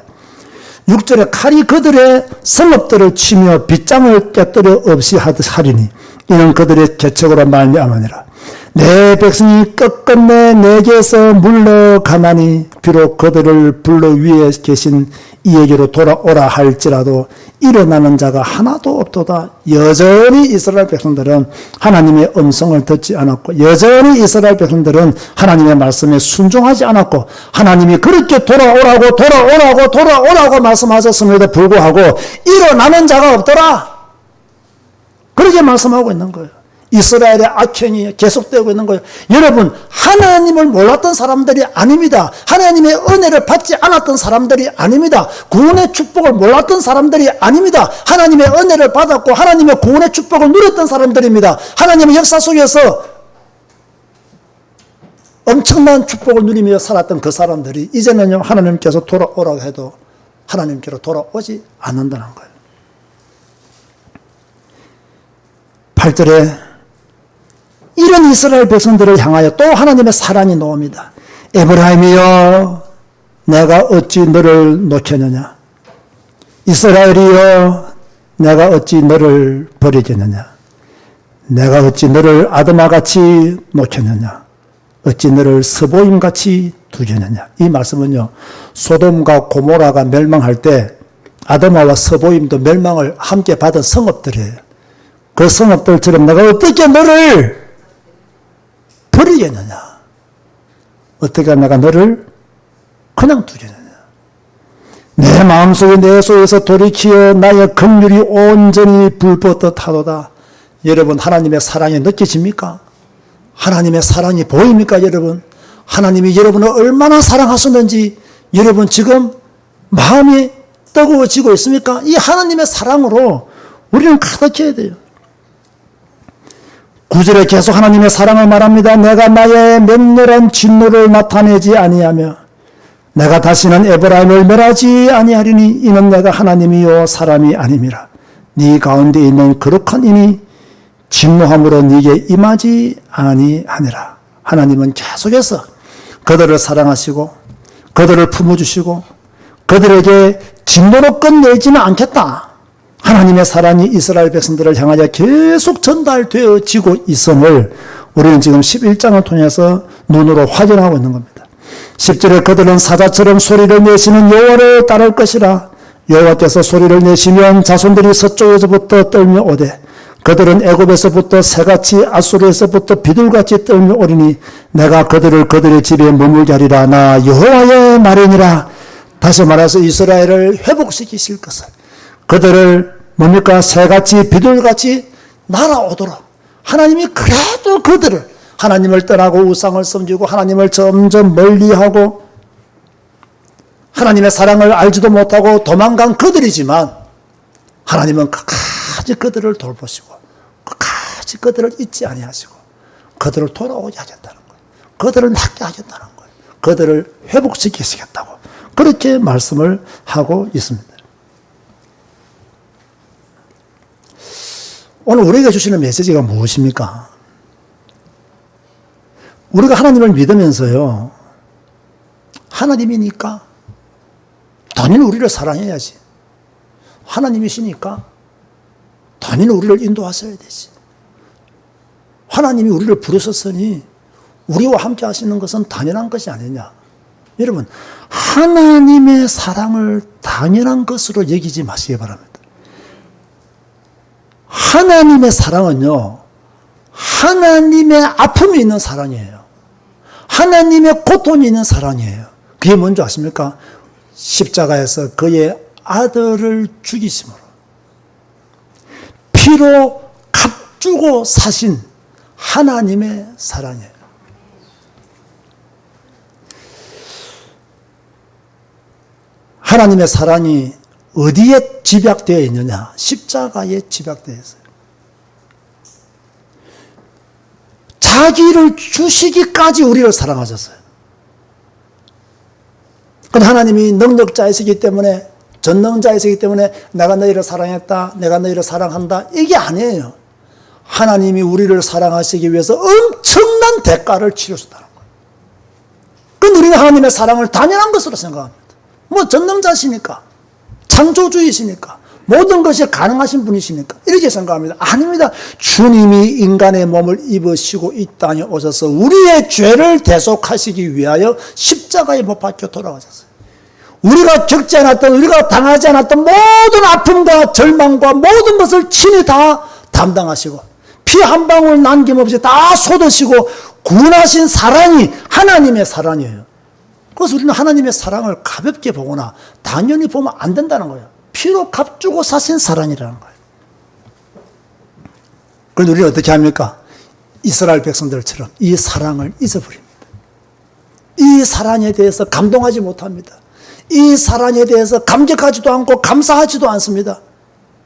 6절에 칼이 그들의 성읍들을 치며 빗장을 깨뜨려 없이 하리니 이는 그들의 개척으로 말미암으니라. 내 백성이 끝끝내 내게서 물러가나니 비록 그들을 불러 위에 계신 이에게로 돌아오라 할지라도 일어나는 자가 하나도 없도다. 여전히 이스라엘 백성들은 하나님의 음성을 듣지 않았고 여전히 이스라엘 백성들은 하나님의 말씀에 순종하지 않았고 하나님이 그렇게 돌아오라고 말씀하셨음에도 불구하고 일어나는 자가 없더라. 그렇게 말씀하고 있는 거예요. 이스라엘의 악행이 계속되고 있는 거예요. 여러분, 하나님을 몰랐던 사람들이 아닙니다. 하나님의 은혜를 받지 않았던 사람들이 아닙니다. 구원의 축복을 몰랐던 사람들이 아닙니다. 하나님의 은혜를 받았고 하나님의 구원의 축복을 누렸던 사람들입니다. 하나님의 역사 속에서 엄청난 축복을 누리며 살았던 그 사람들이 이제는요, 하나님께서 돌아오라고 해도 하나님께로 돌아오지 않는다는 거예요. 8절에 이런 이스라엘 백성들을 향하여 또 하나님의 사랑이 나옵니다. 에브라임이여 내가 어찌 너를 놓겠느냐. 이스라엘이여 내가 어찌 너를 버리겠느냐. 내가 어찌 너를 아드마같이 놓겠느냐. 어찌 너를 스보임같이 두겠느냐. 이 말씀은요, 소돔과 고모라가 멸망할 때 아드마와 스보임도 멸망을 함께 받은 성읍들이에요. 그 성읍들처럼 내가 어떻게 너를 버리겠느냐. 어떻게 내가 너를 그냥 두겠느냐. 내 마음속에 내 속에서 돌이키어 나의 긍휼이 온전히 불붙듯 하도다. 여러분, 하나님의 사랑이 느껴집니까? 하나님의 사랑이 보입니까, 여러분? 하나님이 여러분을 얼마나 사랑하셨는지 여러분 지금 마음이 뜨거워지고 있습니까? 이 하나님의 사랑으로 우리는 가득해야 돼요. 9절에 계속 하나님의 사랑을 말합니다. 내가 나의 맹렬한 진노를 나타내지 아니하며 내가 다시는 에브라임을 멸하지 아니하리니 이는 내가 하나님이요 사람이 아님이라. 네 가운데 있는 거룩한 이니 진노함으로 네게 임하지 아니하니라. 하나님은 계속해서 그들을 사랑하시고 그들을 품어주시고 그들에게 진노로 끝내지는 않겠다. 하나님의 사랑이 이스라엘 백성들을 향하여 계속 전달되어지고 있음을 우리는 지금 11장을 통해서 눈으로 확인하고 있는 겁니다. 10절에 그들은 사자처럼 소리를 내시는 여호와를 따를 것이라. 여호와께서 소리를 내시면 자손들이 서쪽에서부터 떨며 오되 그들은 애굽에서부터 새같이 아수르에서부터 비둘같이 떨며 오리니 내가 그들을 그들의 집에 머물게 하리라. 나 여호와의 말이니라. 다시 말해서 이스라엘을 회복시키실 것을 그들을 뭡니까? 새같이 비둘같이 날아오도록 하나님이 그래도 그들을 하나님을 떠나고 우상을 섬기고 하나님을 점점 멀리하고 하나님의 사랑을 알지도 못하고 도망간 그들이지만 하나님은 끝까지 그들을 돌보시고 끝까지 그들을 잊지 아니하시고 그들을 돌아오게 하겠다는 거예요. 그들을 낫게 하겠다는 거예요. 그들을 회복시키시겠다고 그렇게 말씀을 하고 있습니다. 오늘 우리에게 주시는 메시지가 무엇입니까? 우리가 하나님을 믿으면서요, 하나님이니까 당연히 우리를 사랑해야지. 하나님이시니까 당연히 우리를 인도하셔야 되지. 하나님이 우리를 부르셨으니 우리와 함께 하시는 것은 당연한 것이 아니냐. 여러분, 하나님의 사랑을 당연한 것으로 여기지 마시기 바랍니다. 하나님의 사랑은요, 하나님의 아픔이 있는 사랑이에요. 하나님의 고통이 있는 사랑이에요. 그게 뭔지 아십니까? 십자가에서 그의 아들을 죽이심으로 피로 값주고 사신 하나님의 사랑이에요. 하나님의 사랑이 어디에 집약되어 있느냐? 십자가에 집약되어 있어요. 자기를 주시기까지 우리를 사랑하셨어요. 그런데 하나님이 능력자이시기 때문에, 전능자이시기 때문에 내가 너희를 사랑했다, 내가 너희를 사랑한다, 이게 아니에요. 하나님이 우리를 사랑하시기 위해서 엄청난 대가를 치르셨다는 거예요. 그런데 우리는 하나님의 사랑을 당연한 것으로 생각합니다. 뭐 전능자시니까, 창조주이시니까, 모든 것이 가능하신 분이시니까 이렇게 생각합니다. 아닙니다. 주님이 인간의 몸을 입으시고 이 땅에 오셔서 우리의 죄를 대속하시기 위하여 십자가에 못 박혀 돌아가셨어요. 우리가 겪지 않았던, 우리가 당하지 않았던 모든 아픔과 절망과 모든 것을 친히 다 담당하시고 피 한 방울 남김없이 다 쏟으시고 구원하신 사랑이 하나님의 사랑이에요. 그래서 우리는 하나님의 사랑을 가볍게 보거나 당연히 보면 안 된다는 거예요. 피로 값주고 사신 사랑이라는 거예요. 그런데 우리는 어떻게 합니까? 이스라엘 백성들처럼 이 사랑을 잊어버립니다. 이 사랑에 대해서 감동하지 못합니다. 이 사랑에 대해서 감격하지도 않고 감사하지도 않습니다.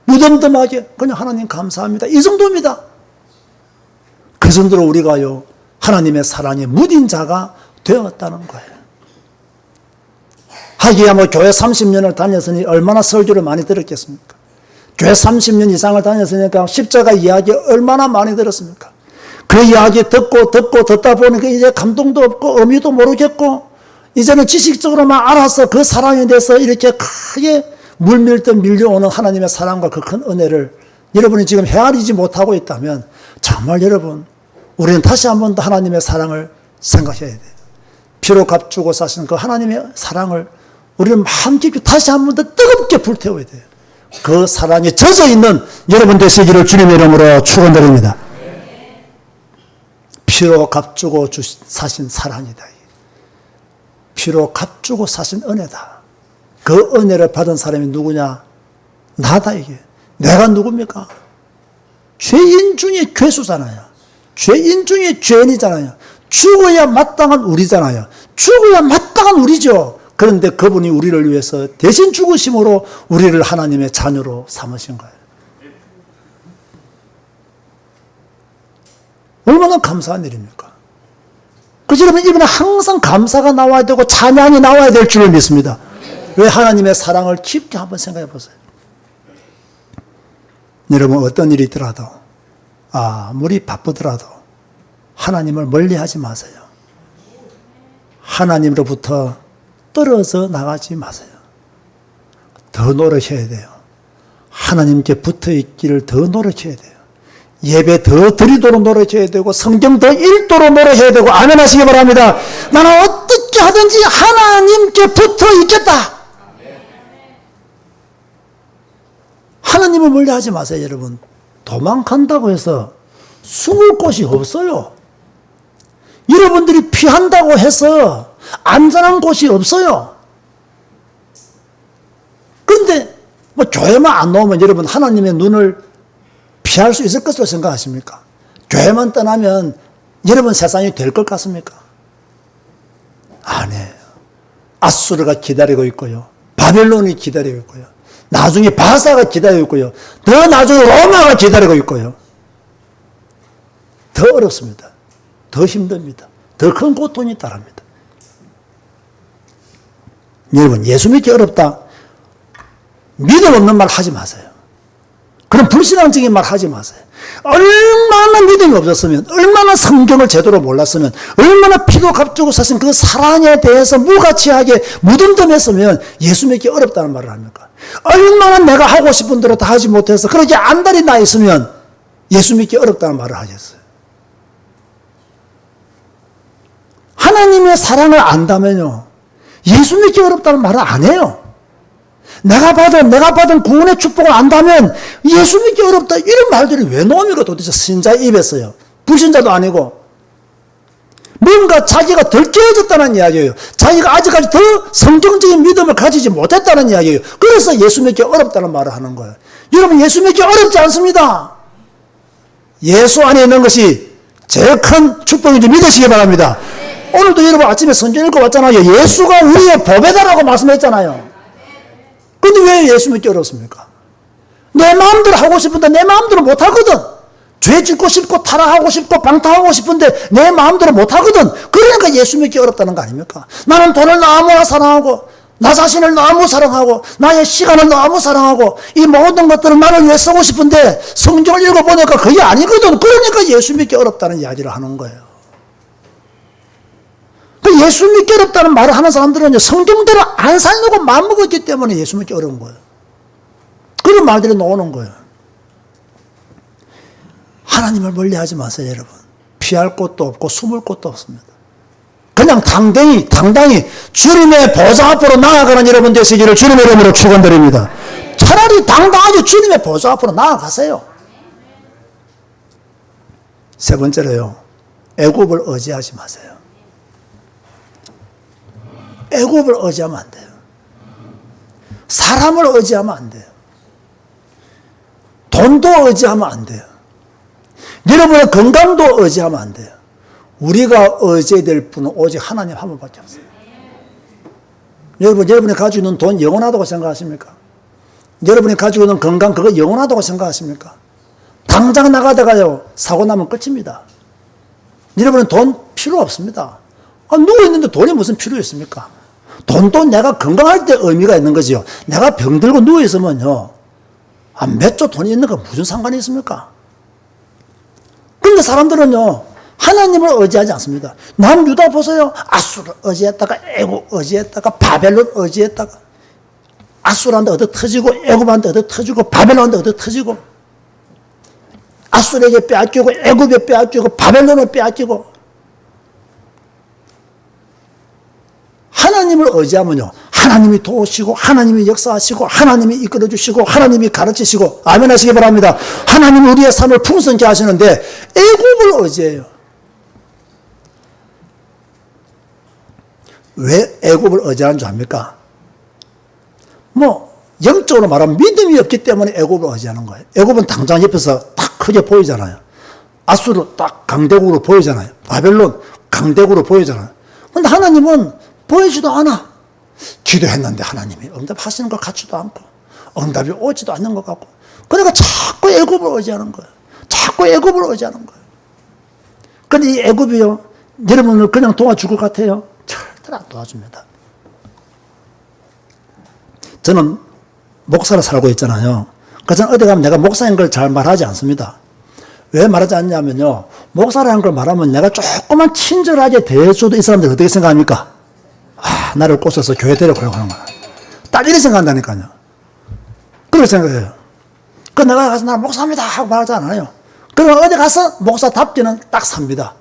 무덤덤하게 그냥 하나님 감사합니다. 이 정도입니다. 그 정도로 우리가요, 하나님의 사랑에 무딘 자가 되었다는 거예요. 하기야 뭐 교회 30년을 다녔으니 얼마나 설교를 많이 들었겠습니까? 교회 30년 이상을 다녔으니까 십자가 이야기 얼마나 많이 들었습니까? 그 이야기 듣다 보니까 이제 감동도 없고 의미도 모르겠고 이제는 지식적으로만 알아서 그 사랑에 대해서 이렇게 크게 물밀듯 밀려오는 하나님의 사랑과 그 큰 은혜를 여러분이 지금 헤아리지 못하고 있다면 정말 여러분, 우리는 다시 한 번 더 하나님의 사랑을 생각해야 돼요. 피로 값주고 사신 그 하나님의 사랑을 우리는 마음 깊이 다시 한 번 더 뜨겁게 불태워야 돼요. 그 사랑에 젖어 있는 여러분 되시기를 주님의 이름으로 축원드립니다. 피로 값주고 사신 사랑이다. 피로 값주고 사신 은혜다. 그 은혜를 받은 사람이 누구냐? 나다 이게. 내가 누굽니까? 죄인 중에 괴수잖아요. 죄인 중에 죄인이잖아요. 죽어야 마땅한 우리잖아요. 죽어야 마땅한 우리죠. 그런데 그분이 우리를 위해서 대신 죽으심으로 우리를 하나님의 자녀로 삼으신 거예요. 얼마나 감사한 일입니까? 그래서 여러분, 이번에 항상 감사가 나와야 되고 찬양이 나와야 될 줄을 믿습니다. 왜? 하나님의 사랑을 깊게 한번 생각해 보세요. 여러분, 어떤 일이 있더라도, 아무리 바쁘더라도 하나님을 멀리하지 마세요. 하나님으로부터 떨어져 나가지 마세요. 더 노력해야 돼요. 하나님께 붙어 있기를 더 노력해야 돼요. 예배 더 드리도록 노력해야 되고 성경 더 읽도록 노력해야 되고 아멘 하시기 바랍니다. 나는 어떻게 하든지 하나님께 붙어 있겠다. 하나님을 멀리하지 마세요. 여러분, 도망간다고 해서 숨을 곳이 없어요. 여러분들이 피한다고 해서 안전한 곳이 없어요. 그런데 뭐 교회만 안 나오면 여러분 하나님의 눈을 피할 수 있을 것으로 생각하십니까? 교회만 떠나면 여러분 세상이 될 것 같습니까? 아니에요. 아수르가 기다리고 있고요. 바벨론이 기다리고 있고요. 나중에 바사가 기다리고 있고요. 더 나중에 로마가 기다리고 있고요. 더 어렵습니다. 더 힘듭니다. 더 큰 고통이 따릅니다. 여러분, 예수 믿기 어렵다. 믿음 없는 말 하지 마세요. 그런 불신앙적인 말 하지 마세요. 얼마나 믿음이 없었으면, 얼마나 성경을 제대로 몰랐으면, 얼마나 피도 값주고 사신 그 사랑에 대해서 무가치하게 무덤덤했으면 예수 믿기 어렵다는 말을 합니까? 얼마나 내가 하고 싶은 대로 다 하지 못해서 그렇게 안달이 나 있으면 예수 믿기 어렵다는 말을 하겠어요. 하나님의 사랑을 안다면요, 예수 믿기 어렵다는 말을 안 해요. 내가 받은 구원의 축복을 안다면 예수 믿기 어렵다. 이런 말들이 왜 나옵니까? 도대체 신자의 입에서요. 불신자도 아니고. 뭔가 자기가 덜 깨어졌다는 이야기예요. 자기가 아직까지 더 성경적인 믿음을 가지지 못했다는 이야기예요. 그래서 예수 믿기 어렵다는 말을 하는 거예요. 여러분, 예수 믿기 어렵지 않습니다. 예수 안에 있는 것이 제일 큰 축복인지 믿으시기 바랍니다. 오늘도 여러분 아침에 성경 읽어봤잖아요. 예수가 우리의 보배다라고 말씀했잖아요. 근데 왜 예수 믿기 어렵습니까? 내 마음대로 하고 싶은데 내 마음대로 못하거든. 죄 짓고 싶고 타락하고 싶고 방탕하고 싶은데 내 마음대로 못하거든. 그러니까 예수 믿기 어렵다는 거 아닙니까? 나는 돈을 너무나 사랑하고 나 자신을 너무 사랑하고 나의 시간을 너무 사랑하고 이 모든 것들을 나를 위해 쓰고 싶은데 성경을 읽어보니까 그게 아니거든. 그러니까 예수 믿기 어렵다는 이야기를 하는 거예요. 그 예수 믿기 어렵다는 말을 하는 사람들은 성경대로 안 살려고 마음먹었기 때문에 예수 믿기 어려운 거예요. 그런 말들이 나오는 거예요. 하나님을 멀리하지 마세요, 여러분. 피할 곳도 없고 숨을 곳도 없습니다. 그냥 당당히 주님의 보좌 앞으로 나아가는 여러분 되시기를 주님의 이름으로 축원드립니다. 차라리 당당하게 주님의 보좌 앞으로 나아가세요. 세 번째로요, 애굽을 의지하지 마세요. 애굽을 의지하면 안 돼요. 사람을 의지하면 안 돼요. 돈도 의지하면 안 돼요. 여러분의 건강도 의지하면 안 돼요. 우리가 의지해야 될 분은 오직 하나님 한 분밖에 없어요. 여러분이 가지고 있는 돈 영원하다고 생각하십니까? 여러분이 가지고 있는 건강 그거 영원하다고 생각하십니까? 당장 나가다가요 사고 나면 끝입니다. 여러분은 돈 필요 없습니다. 누워있는데 돈이 무슨 필요 있습니까? 돈도 내가 건강할 때 의미가 있는 거지요. 내가 병들고 누워있으면요, 몇 조 돈이 있는 거 무슨 상관이 있습니까? 근데 사람들은요, 하나님을 의지하지 않습니다. 남유다 보세요. 아수를 의지했다가 애굽 의지했다가 바벨론 의지했다가 아수르한테 얻어 터지고 애굽한테 얻어 터지고 바벨론한테 얻어 터지고 아수르에게 빼앗기고 애굽에 빼앗기고 바벨론을 빼앗기고. 하나님을 의지하면요, 하나님이 도우시고 하나님이 역사하시고 하나님이 이끌어주시고 하나님이 가르치시고, 아멘 하시기 바랍니다. 하나님이 우리의 삶을 풍성케 하시는데 애굽을 의지해요. 왜 애굽을 의지하는 줄 압니까? 영적으로 말하면 믿음이 없기 때문에 애굽을 의지하는 거예요. 애굽은 당장 옆에서 딱 크게 보이잖아요. 아수르 딱 강대국으로 보이잖아요. 바벨론 강대국으로 보이잖아요. 근데 하나님은 보이지도 않아. 기도했는데 하나님이 응답하시는 것 같지도 않고 응답이 오지도 않는 것 같고, 그러니까 자꾸 애굽을 의지하는 거예요. 자꾸 애굽을 의지하는 거예요. 근데 이 애굽이요, 여러분을 그냥 도와줄 것 같아요? 절대로 안 도와줍니다. 저는 목사로 살고 있잖아요. 그래서 어디 가면 내가 목사인 걸 잘 말하지 않습니다. 왜 말하지 않냐면요, 목사라는 걸 말하면 내가 조금만 친절하게 대해줘도 이 사람들 어떻게 생각합니까? 나를 꼬셔서 교회 데려가려고 하는 거야. 딱 이렇게 생각한다니까요. 그렇게 생각해요. 내가 가서 나 목사입니다 하고 말하지 않아요. 그러면 어디 가서 목사답지는 딱 삽니다.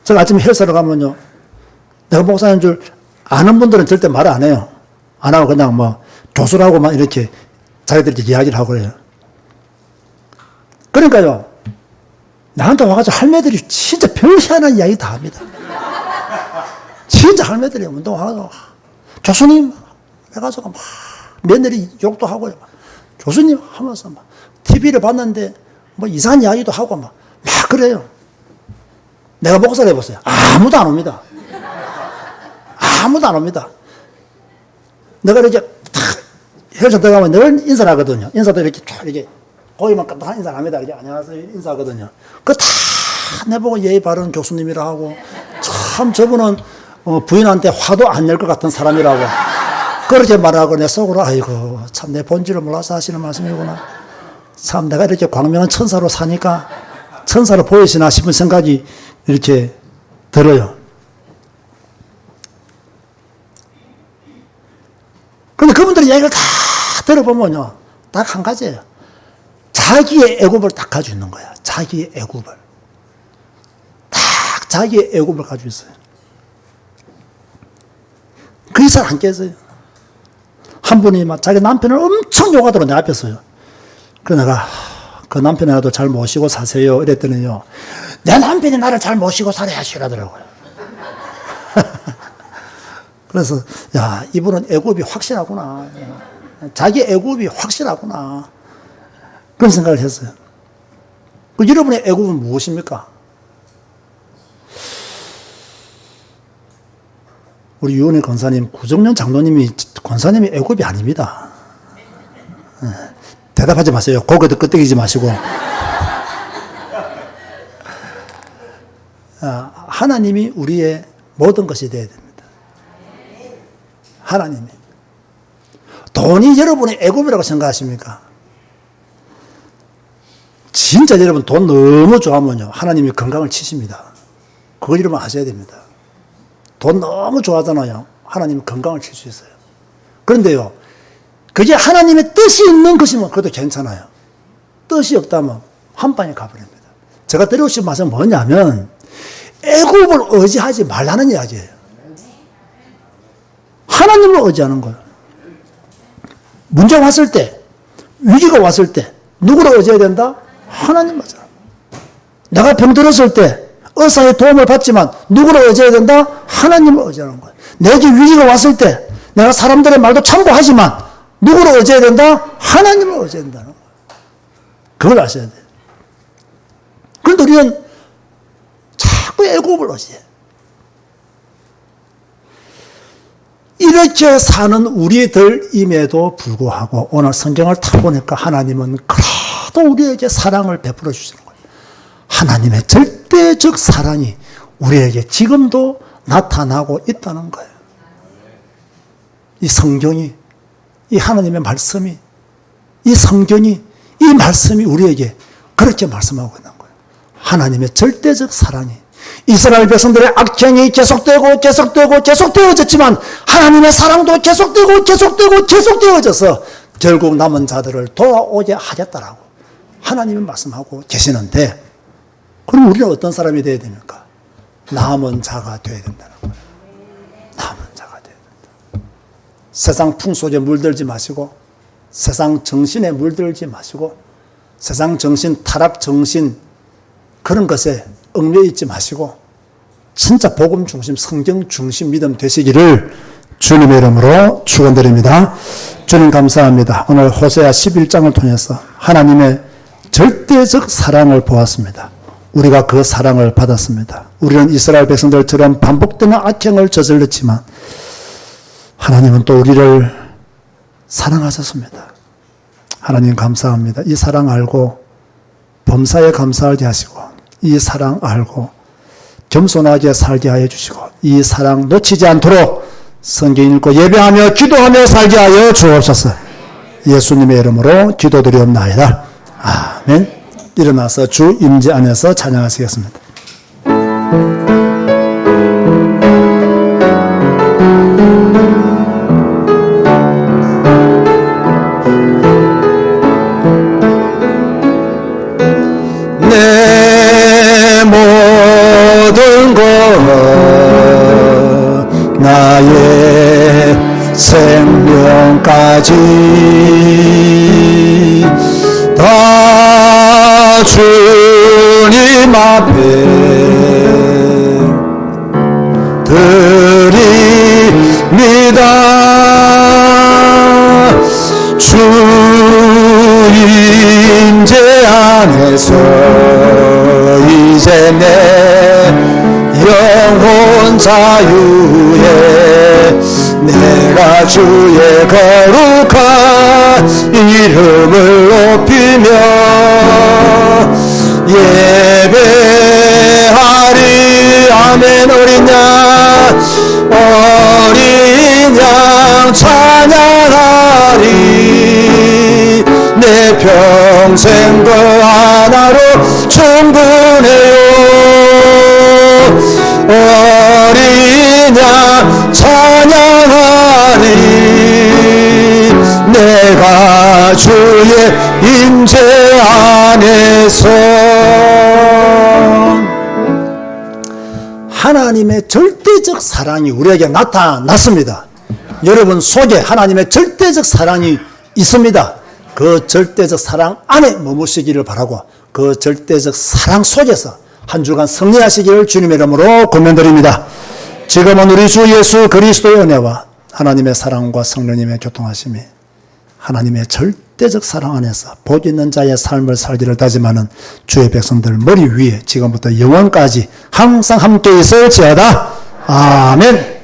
제가 아침에 헬스하러 가면요, 내가 목사인 줄 아는 분들은 절대 말 안 해요. 안 하고 그냥 교수라고만 이렇게 자기들끼리 이야기를 하고 그래요. 그러니까요, 나한테 와가지고 할매들이 진짜 별 희한한 이야기 다 합니다. 진짜 할매들이 운동하고, 교수님 해가지고 며느리 욕도 하고, 교수님 하면서 TV를 봤는데 이상한 이야기도 하고 막 그래요. 내가 목사를 해보세요. 아무도 안 옵니다. 아무도 안 옵니다. 내가 이렇게 탁 헬스 들어가면 늘 인사를 하거든요. 인사도 이렇게 거기만 딱 인사를 합니다. 이렇게 안녕하세요 인사하거든요. 다 내보고 예의 바른 교수님이라 하고, 참 저분은 부인한테 화도 안 낼 것 같은 사람이라고. 그렇게 말하고 내 속으로 아이고 참 내 본질을 몰라서 하시는 말씀이구나. 참 내가 이렇게 광명한 천사로 사니까 천사로 보이시나 싶은 생각이 이렇게 들어요. 근데 그분들의 얘기를 다 들어보면요, 딱 한 가지예요. 자기의 애굽을 딱 가지고 있는 거야. 자기의 애굽을. 딱 자기의 애굽을 가지고 있어요. 그 이상 안 깨져요. 한 분이 막 자기 남편을 엄청 욕하더라고, 내 앞에서요. 그래서 내가 그 남편이라도 잘 모시고 사세요. 이랬더니요, 내 남편이 나를 잘 모시고 살아야 싫어하더라고요. 그래서 야, 이분은 애굽이 확실하구나. 자기 애굽이 확실하구나. 그런 생각을 했어요. 그 여러분의 애굽은 무엇입니까? 우리 유은혜 권사님, 구정년 장로님이 권사님이 애굽이 아닙니다. 대답하지 마세요. 고개도 끄덕이지 마시고. 하나님이 우리의 모든 것이 되어야 됩니다. 하나님이. 돈이 여러분의 애굽이라고 생각하십니까? 진짜 여러분 돈 너무 좋아하면요, 하나님이 건강을 치십니다. 그걸 여러분 아셔야 됩니다. 돈 너무 좋아하잖아요. 하나님은 건강을 칠 수 있어요. 그런데요, 그게 하나님의 뜻이 있는 것이면 그래도 괜찮아요. 뜻이 없다면 한 방에 가버립니다. 제가 드리고 싶은 말씀은 뭐냐면, 애굽을 의지하지 말라는 이야기예요. 하나님을 의지하는 거예요. 문제가 왔을 때, 위기가 왔을 때 누구를 의지해야 된다? 하나님 맞아. 내가 병들었을 때 의사의 도움을 받지만 누구를 의지해야 된다? 하나님을 의지하는 거예요. 내게 위기가 왔을 때 내가 사람들의 말도 참고하지만 누구를 의지해야 된다? 하나님을 의지해야 된다는 거예요. 그걸 아셔야 돼요. 그런데 우리는 자꾸 애굽을 의지해. 이렇게 사는 우리들임에도 불구하고 오늘 성경을 타 보니까 하나님은 그래도 우리에게 사랑을 베풀어 주시는 거예요. 하나님의 절대적 사랑이 우리에게 지금도 나타나고 있다는 거예요. 이 성경이, 이 하나님의 말씀이, 이 성경이, 이 말씀이 우리에게 그렇게 말씀하고 있는 거예요. 하나님의 절대적 사랑이. 이스라엘 백성들의 악행이 계속되어졌지만 하나님의 사랑도 계속되어져서 결국 남은 자들을 돌아오게 하겠다라고 하나님은 말씀하고 계시는데, 그럼 우리는 어떤 사람이 되어야 됩니까? 남은 자가 되어야 된다는 거예요. 남은 자가 되어야 된다. 세상 풍속에 물들지 마시고, 세상 정신에 물들지 마시고, 세상 정신, 타락 정신 그런 것에 얽매여 있지 마시고 진짜 복음 중심, 성경 중심 믿음 되시기를 주님의 이름으로 축원드립니다. 주님 감사합니다. 오늘 호세아 11장을 통해서 하나님의 절대적 사랑을 보았습니다. 우리가 그 사랑을 받았습니다. 우리는 이스라엘 백성들처럼 반복되는 악행을 저질렀지만 하나님은 또 우리를 사랑하셨습니다. 하나님 감사합니다. 이 사랑 알고 범사에 감사하게 하시고, 이 사랑 알고 겸손하게 살게 하여 주시고, 이 사랑 놓치지 않도록 성경 읽고 예배하며 기도하며 살게 하여 주옵소서. 예수님의 이름으로 기도드리옵나이다. 아멘. 일어나서 주 임재 안에서 찬양하시겠습니다. 내 모든 것 나의 생명까지 다 주님 앞에 드립니다. 주 임재 안에서 이제 내 영혼 자유에 내가 주의 거룩한 이름을 높이며 예배하리. 아멘. 어린 양 찬양 평생 그 하나로 충분해요. 어린 양 찬양하리. 내가 주의 임재 안에서. 하나님의 절대적 사랑이 우리에게 나타났습니다. 여러분 속에 하나님의 절대적 사랑이 있습니다. 그 절대적 사랑 안에 머무시기를 바라고 그 절대적 사랑 속에서 한 주간 승리하시기를 주님의 이름으로 권면드립니다. 지금은 우리 주 예수 그리스도의 은혜와 하나님의 사랑과 성령님의 교통하심이 하나님의 절대적 사랑 안에서 복 있는 자의 삶을 살기를 다짐하는 주의 백성들 머리 위에 지금부터 영원까지 항상 함께 있을지어다. 아멘.